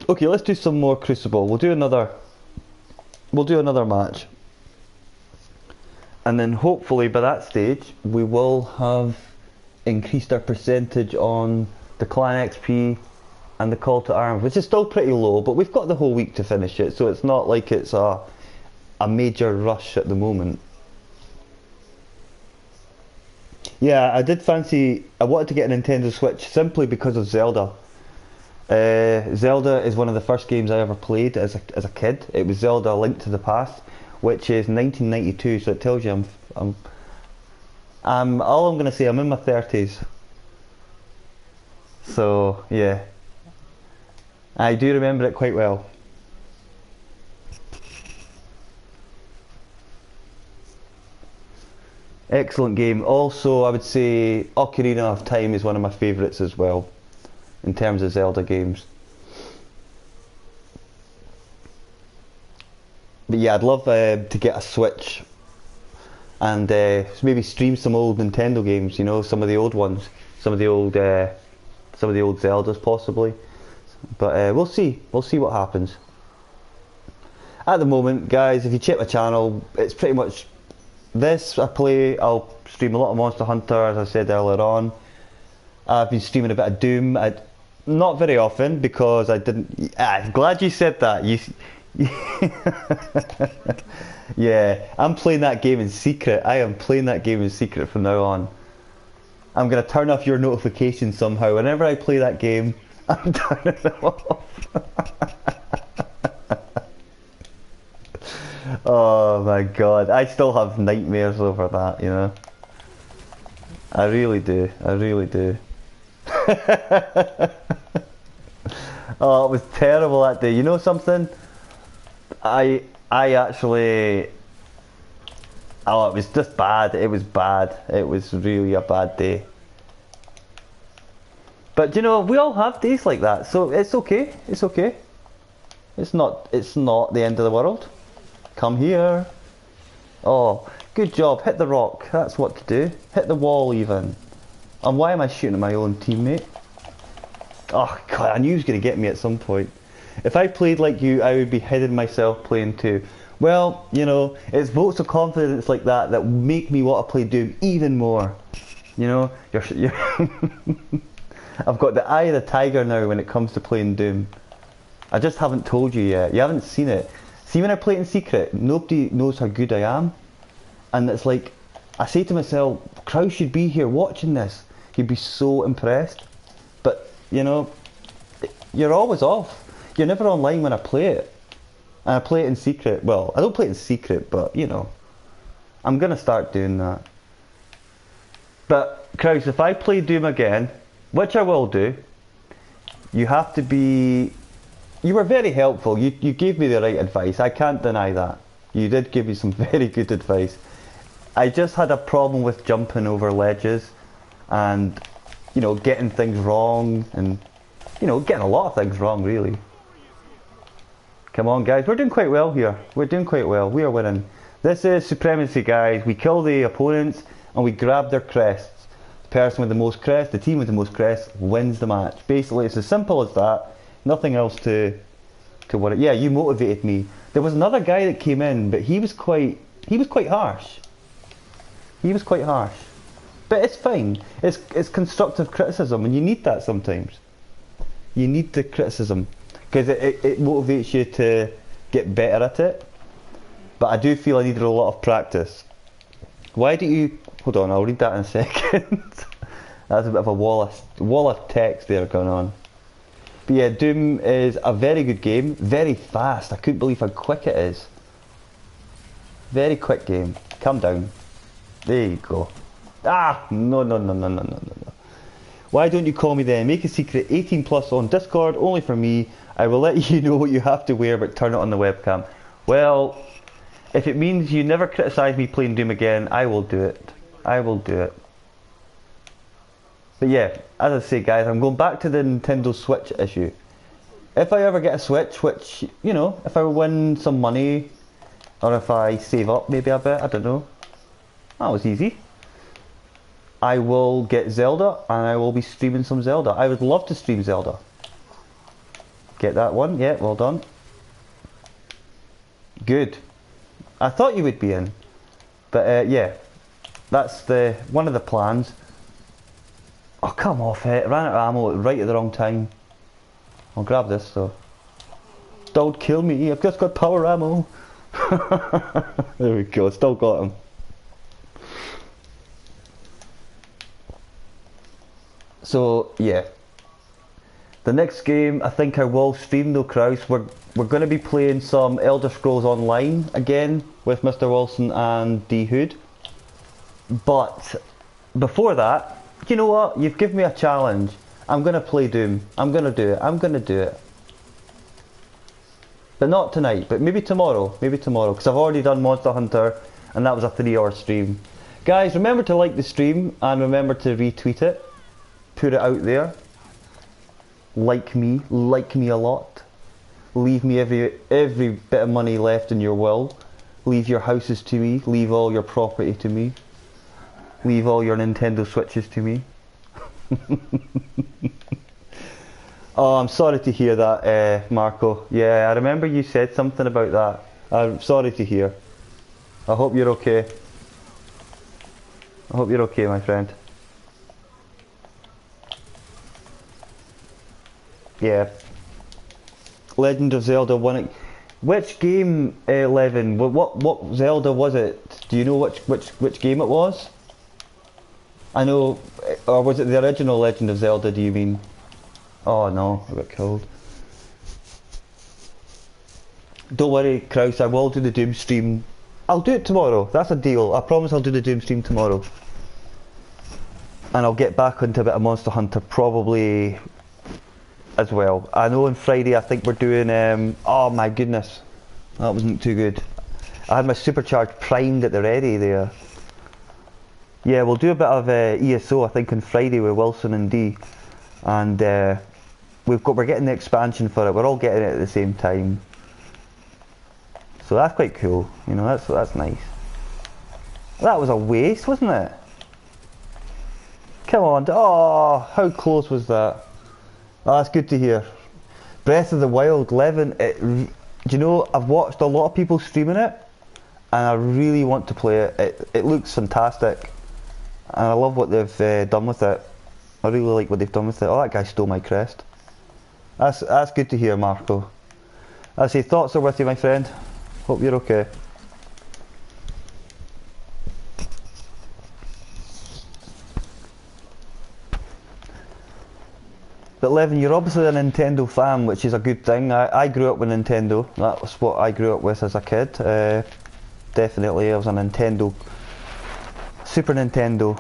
Okay, let's do some more Crucible. We'll do another match. And then hopefully by that stage we will have increased our percentage on the clan XP and the call to arms, which is still pretty low, but we've got the whole week to finish it, so it's not like it's a major rush at the moment. Yeah, I wanted to get a Nintendo Switch simply because of Zelda. Zelda is one of the first games I ever played as a kid. It was Zelda: A Link to the Past, which is 1992, so it tells you all I'm gonna say, I'm in my 30s. So yeah, I do remember it quite well. Excellent game. Also, I would say Ocarina of Time is one of my favourites as well, in terms of Zelda games. But yeah, I'd love to get a Switch and maybe stream some old Nintendo games. You know, some of the old ones, some of the old Zeldas possibly. But we'll see. We'll see what happens. At the moment, guys, if you check my channel, it's pretty much this. I'll stream a lot of Monster Hunter, as I said earlier on. I've been streaming a bit of Doom. Not very often because I didn't. I'm glad you said that. Yeah, I'm playing that game in secret. I am playing that game in secret from now on. I'm gonna turn off your notifications somehow. Whenever I play that game, I'm turning it off. Oh my god, I still have nightmares over that, you know. I really do. I really do. Oh, it was terrible that day. You know something? I actually... Oh, it was just bad. It was bad. It was really a bad day. But you know, we all have days like that, so it's okay. It's okay. It's not the end of the world. Come here. Oh, good job. Hit the rock. That's what to do. Hit the wall even. And why am I shooting at my own teammate? Oh god, I knew he was going to get me at some point. If I played like you, I would be heading myself playing too. Well, you know, it's votes of confidence like that that make me want to play Doom even more. You know, you're I've got the eye of the tiger now when it comes to playing Doom. I just haven't told you yet. You haven't seen it. See, when I play it in secret, nobody knows how good I am. And it's like, I say to myself, Kraus should be here watching this. He'd be so impressed. But, you know, you're always off. You're never online when I play it. And I play it in secret. Well, I don't play it in secret, but, you know, I'm going to start doing that. But, Kraus, if I play Doom again, which I will do, you have to be... You were very helpful. You gave me the right advice. I can't deny that. You did give me some very good advice. I just had a problem with jumping over ledges and, you know, getting things wrong and, you know, getting a lot of things wrong, really. Come on, guys. We're doing quite well here. We're doing quite well. We are winning. This is supremacy, guys. We kill the opponents and we grab their crests. The person with the most crests, the team with the most crests, wins the match. Basically, it's as simple as that. Nothing else to what it... Yeah, you motivated me. There was another guy that came in, but he was quite harsh. He was quite harsh. But it's fine. It's constructive criticism, and you need that sometimes. You need the criticism. Because it motivates you to get better at it. But I do feel I needed a lot of practice. Why do you... Hold on, I'll read that in a second. That's a bit of a wall of text there going on. But yeah, Doom is a very good game, very fast. I couldn't believe how quick it is. Very quick game. Calm down. There you go. Ah, no. Why don't you call me then? Make a secret 18 plus on Discord, only for me. I will let you know what you have to wear, but turn it on the webcam. Well, if it means you never criticise me playing Doom again, I will do it. I will do it. But yeah, as I say, guys, I'm going back to the Nintendo Switch issue. If I ever get a Switch, which, you know, if I win some money, or if I save up maybe a bit, I don't know. That was easy. I will get Zelda, and I will be streaming some Zelda. I would love to stream Zelda. Get that one, yeah, well done. Good. I thought you would be in. But yeah, that's one of the plans. Oh, come off it. Ran out of ammo right at the wrong time. I'll grab this though. Don't kill me, I've just got power ammo. There we go, still got him. So, yeah. The next game, I think I will stream though, Kraus. We're going to be playing some Elder Scrolls Online again with Mr. Wilson and D Hood. But, before that, you know what? You've given me a challenge. I'm going to play Doom. I'm going to do it. I'm going to do it. But not tonight, but maybe tomorrow. Maybe tomorrow, because I've already done Monster Hunter, and that was a 3-hour stream. Guys, remember to like the stream, and remember to retweet it. Put it out there. Like me a lot. Leave me every bit of money left in your will. Leave your houses to me. Leave all your property to me. Leave all your Nintendo Switches to me. Oh, I'm sorry to hear that, Marco. Yeah, I remember you said something about that. I'm sorry to hear. I hope you're okay. I hope you're okay, my friend. Yeah. Legend of Zelda 1. Which game, Levin? What Zelda was it? Do you know which game it was? I know, or was it the original Legend of Zelda, do you mean? Oh no, I got killed. Don't worry, Kraus, I will do the Doom stream. I'll do it tomorrow, that's a deal. I promise I'll do the Doom stream tomorrow. And I'll get back into a bit of Monster Hunter probably as well. I know on Friday I think we're doing, oh my goodness, that wasn't too good. I had my supercharged primed at the ready there. Yeah, we'll do a bit of ESO I think on Friday with Wilson and D. And we're getting the expansion for it, we're all getting it at the same time. So that's quite cool, you know, that's nice. That was a waste, wasn't it? Come on. Oh, how close was that? Oh, that's good to hear. Breath of the Wild 11. Do you know, I've watched a lot of people streaming it, and I really want to play it. It looks fantastic, and I love what they've done with it. I really like what they've done with it. Oh, that guy stole my crest. That's good to hear, Marco. I say thoughts are with you, my friend. Hope you're okay. But Levin, you're obviously a Nintendo fan, which is a good thing. I grew up with Nintendo. That was what I grew up with as a kid. Definitely, I was a Nintendo, Super Nintendo,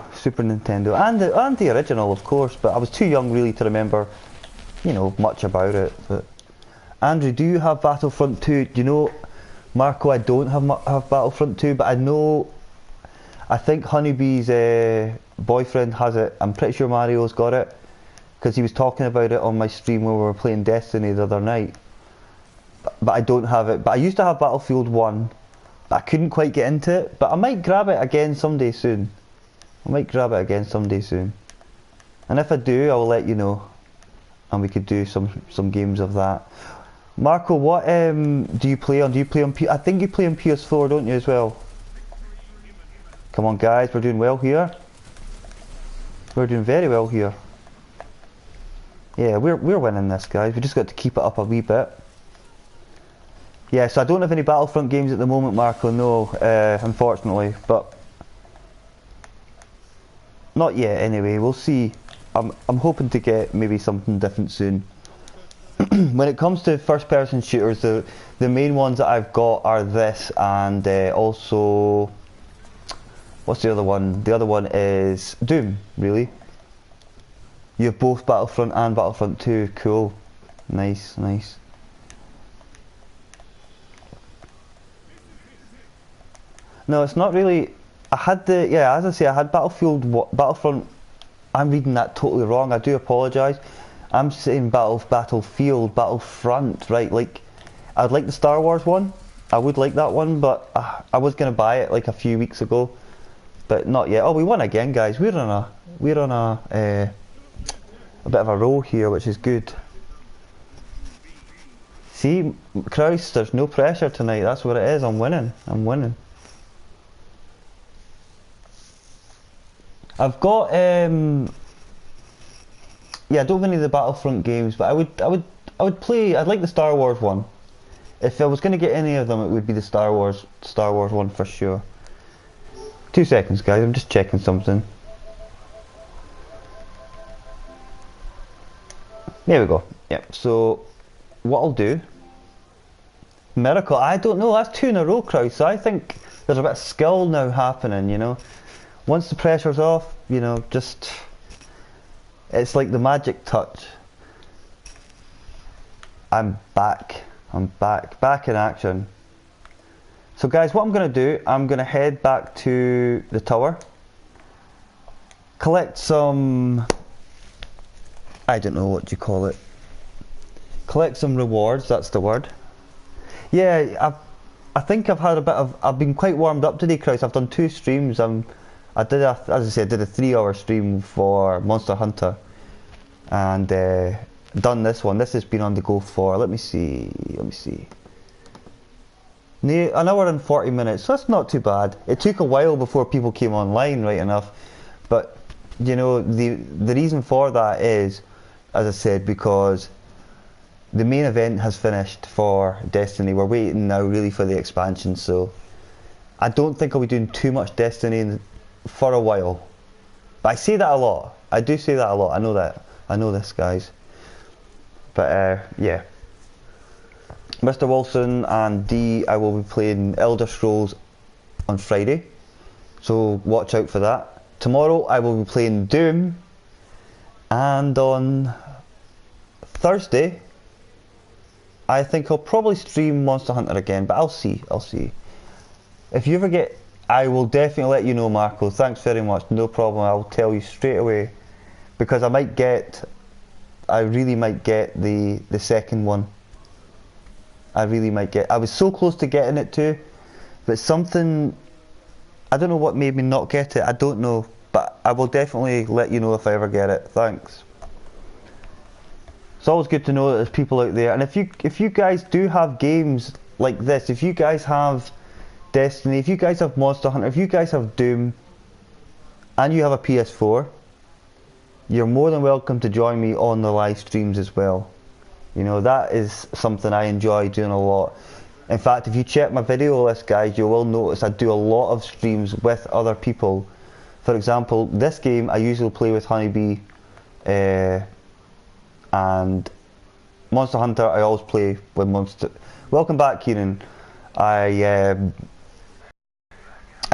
and the original, of course. But I was too young really to remember, you know, much about it. But Andrew, do you have Battlefront 2? Do you know, Marco? I don't have Battlefront 2, but I know. I think Honeybee's boyfriend has it. I'm pretty sure Mario's got it, because he was talking about it on my stream when we were playing Destiny the other night. But I don't have it. But I used to have Battlefield 1, but I couldn't quite get into it. But I might grab it again someday soon. And if I do, I will let you know, and we could do some games of that. Marco, what do you play on? Do you play on I think you play on PS4, don't you, as well? Come on, guys, we're doing well here. We're doing very well here. Yeah, we're winning this, guys. We just got to keep it up a wee bit. Yeah, so I don't have any Battlefront games at the moment, Marco. No, unfortunately, but not yet. Anyway, we'll see. I'm hoping to get maybe something different soon. When it comes to first-person shooters, the main ones that I've got are this, and also, what's the other one? The other one is Doom, really. You have both Battlefront and Battlefront 2. Cool. Nice. No, it's not really. I had as I say, I had Battlefront. I'm reading that totally wrong. I do apologise. I'm saying Battlefield, Battlefront, right? Like, I'd like the Star Wars one. I would like that one, but I was gonna buy it like a few weeks ago, but not yet. Oh, we won again, guys. We're on a bit of a roll here, which is good. See, Kraus, there's no pressure tonight. That's what it is. I'm winning. I've got I don't have any of the Battlefront games, but I would play. I'd like the Star Wars one. If I was going to get any of them, it would be the Star Wars one for sure. 2 seconds, guys. I'm just checking something. There we go. Yep. So what I'll do, Miracle. I don't know. That's 2 in a row, Kraus. So I think there's a bit of skill now happening. You know, once the pressure's off, you know, just it's like the magic touch. I'm back in action. So guys, what I'm going to do, I'm going to head back to the tower, collect some, I don't know what you call it, collect some rewards, that's the word. Yeah, I think I've had I've been quite warmed up today, Kraus. I've done 2 streams. As I said, I did a 3-hour stream for Monster Hunter, and done this one. This has been on the go for, let me see, an hour and 40 minutes, so that's not too bad. It took a while before people came online, right enough, but you know, the reason for that is, as I said, because the main event has finished for Destiny. We're waiting now really for the expansion, so I don't think I'll be doing too much Destiny for a while. But I say that a lot. I do say that a lot. I know that. I know this, guys. But yeah. Mr. Wilson and D, I will be playing Elder Scrolls on Friday, so watch out for that. Tomorrow I will be playing Doom, and on Thursday I think I'll probably stream Monster Hunter again, but I'll see. If you ever get, I will definitely let you know, Marco. Thanks very much. No problem. I'll tell you straight away, because I really might get the second one. I was so close to getting it too, but something, I don't know what made me not get it. I don't know, but I will definitely let you know if I ever get it. Thanks. It's always good to know that there's people out there, and if you guys do have games like this, if you guys have Destiny, if you guys have Monster Hunter, if you guys have Doom, and you have a PS4, you're more than welcome to join me on the live streams as well. You know, that is something I enjoy doing a lot. In fact, if you check my video list, guys, you will notice I do a lot of streams with other people. For example, this game I usually play with Honeybee, and Monster Hunter I always play with Monster. Welcome back, Kieran. I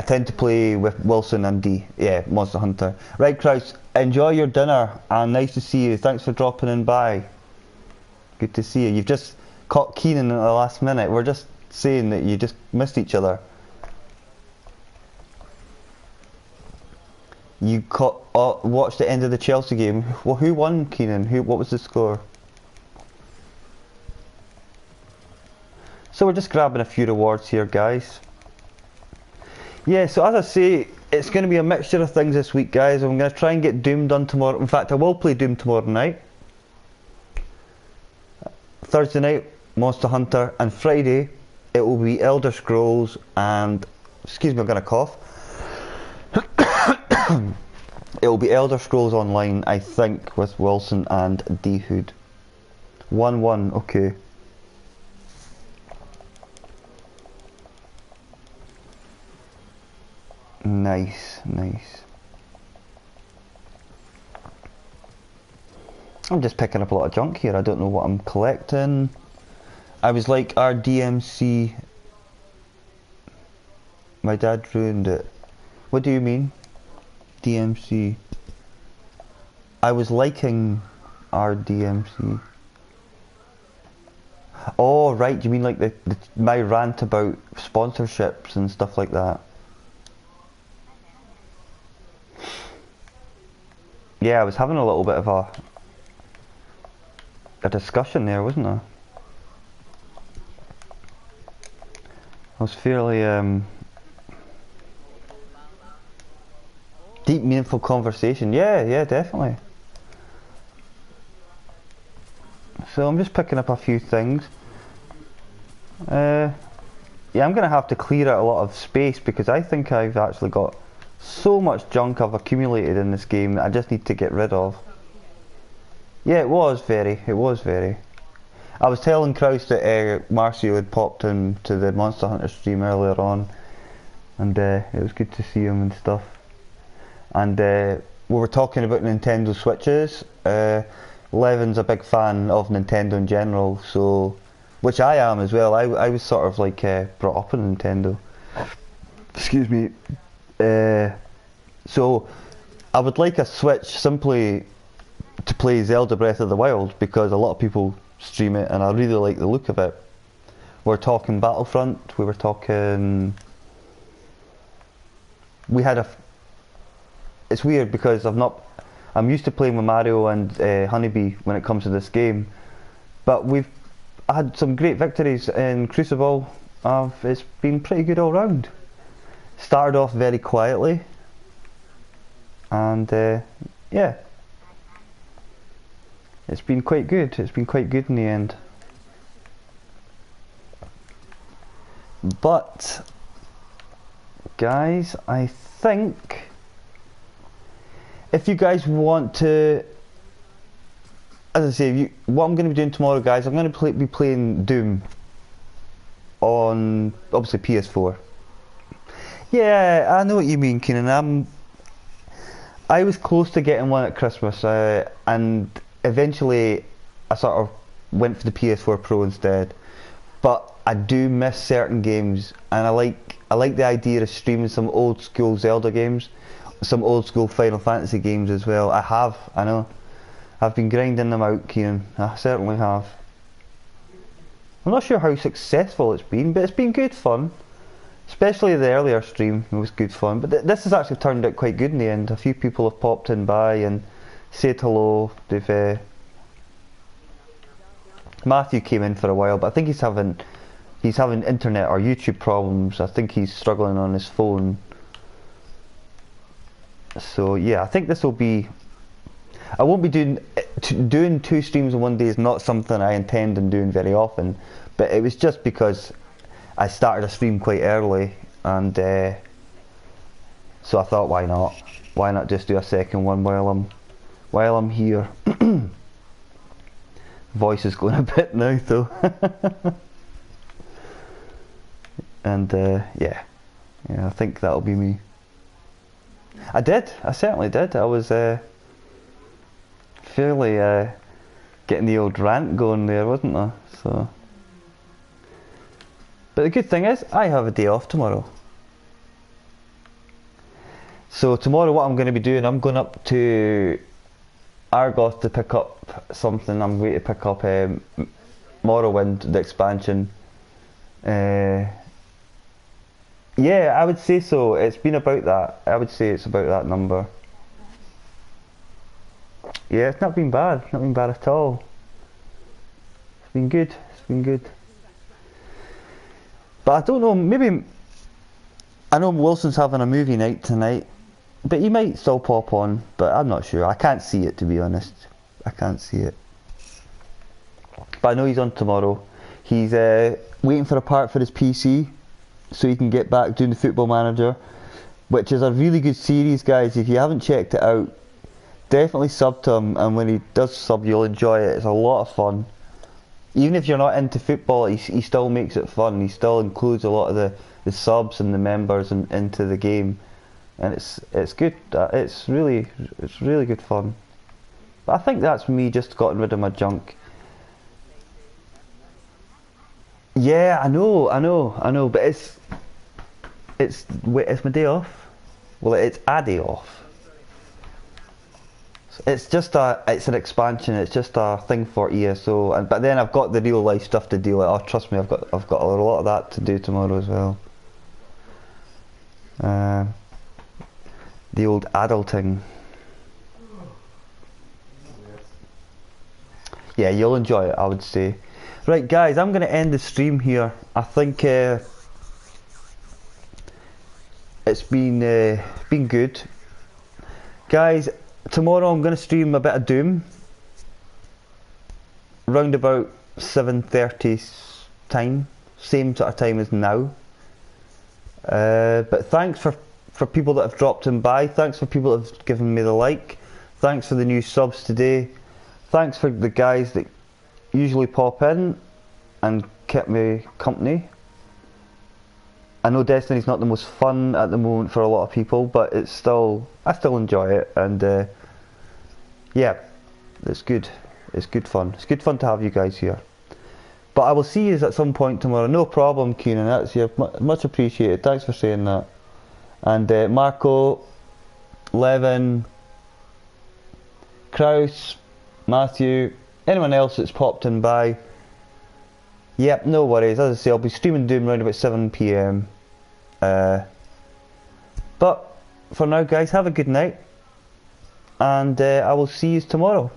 tend to play with Wilson and D. Yeah, Monster Hunter. Right, Kraus, enjoy your dinner and nice to see you. Thanks for dropping in by. Good to see you. You've just caught Keenan at the last minute. We're just saying that you just missed each other. You watched the end of the Chelsea game. Well, who won, Keenan? What was the score? So we're just grabbing a few rewards here, guys. Yeah, so as I say, it's going to be a mixture of things this week, guys. I'm going to try and get Doom done tomorrow. In fact, I will play Doom tomorrow night. Thursday night, Monster Hunter, and Friday it will be Elder Scrolls and, excuse me, I'm going to cough. It will be Elder Scrolls Online, I think, with Wilson and D Hood. 1-1, okay. Nice, nice. I'm just picking up a lot of junk here. I don't know what I'm collecting. I was like, our DMC. My dad ruined it. What do you mean? DMC. I was liking our DMC. Oh, right. You mean like my rant about sponsorships and stuff like that? Yeah, I was having a little bit of a discussion there, wasn't I? I was fairly deep, meaningful conversation. Yeah, definitely. So I'm just picking up a few things. Yeah, I'm gonna have to clear out a lot of space because I think I've actually got so much junk I've accumulated in this game that I just need to get rid of. Yeah, it was very. I was telling Kraus that Marcio had popped into the Monster Hunter stream earlier on, and it was good to see him and stuff. And we were talking about Nintendo Switches. Levin's a big fan of Nintendo in general, so, which I am as well. I was sort of like brought up in Nintendo. Excuse me. So I would like a Switch simply to play Zelda Breath of the Wild because a lot of people stream it and I really like the look of it. We're talking Battlefront, we were talking... We had it's weird because I'm used to playing with Mario and Honeybee when it comes to this game, but we've had some great victories in Crucible. It's been pretty good all round. Started off very quietly, and yeah, it's been quite good. It's been quite good in the end. But guys, I think if you guys want to, as I say, what I'm going to be doing tomorrow, guys, I'm going to be playing Doom on obviously PS4. Yeah, I know what you mean, Keenan. I was close to getting one at Christmas, and eventually I sort of went for the PS4 Pro instead. But I do miss certain games, and I like the idea of streaming some old school Zelda games, some old school Final Fantasy games as well. I know. I've been grinding them out, Keenan. I certainly have. I'm not sure how successful it's been, but it's been good fun. Especially the earlier stream, it was good fun. But this has actually turned out quite good in the end. A few people have popped in by and said hello. Matthew came in for a while, but I think he's having internet or YouTube problems. I think he's struggling on his phone. So yeah, I think this will be. I won't be doing 2 streams in one day is not something I intend on doing very often, but it was just because I started a stream quite early, and so I thought, why not? Why not just do a second one while I'm here? Voice is going a bit now though. And yeah, I think that'll be me. I certainly did. I was fairly getting the old rant going there, wasn't I? So, but the good thing is, I have a day off tomorrow. So tomorrow what I'm going to be doing, I'm going up to Argos to pick up something. I'm going to pick up Morrowind, the expansion. Yeah, I would say so. It's been about that. I would say it's about that number. Yeah, it's not been bad. Not been bad at all. It's been good. It's been good. But I don't know, maybe... I know Wilson's having a movie night tonight, but he might still pop on, but I'm not sure. I can't see it, to be honest. I can't see it. But I know he's on tomorrow. He's waiting for a part for his PC, so he can get back doing the Football Manager, which is a really good series, guys. If you haven't checked it out, definitely sub to him, and when he does sub, you'll enjoy it. It's a lot of fun. Even if you're not into football, he still makes it fun. He still includes a lot of the subs and the members into the game, and it's good. It's really good fun. But I think that's me just gotten rid of my junk. Yeah, I know, but it's my day off. Well, it's a day off. It's an expansion. It's just a thing for ESO, but then I've got the real life stuff to deal with. Oh, trust me, I've got a lot of that to do tomorrow as well. The old adulting. Yeah, you'll enjoy it, I would say. Right, guys, I'm going to end the stream here. I think it's been good, guys. Tomorrow I'm going to stream a bit of Doom, round about 7:30 time, same sort of time as now. But thanks for people that have dropped in by. Thanks for people that have given me the like. Thanks for the new subs today. Thanks for the guys that usually pop in and kept me company. I know Destiny's not the most fun at the moment for a lot of people, but I still enjoy it, and yeah, it's good. It's good fun. It's good fun to have you guys here. But I will see you at some point tomorrow. No problem, Keenan. That's much appreciated. Thanks for saying that. And Marco, Levin, Kraus, Matthew, anyone else that's popped in by. Yep, no worries. As I say, I'll be streaming Doom around about 7 PM. But for now, guys, have a good night, and I will see you tomorrow.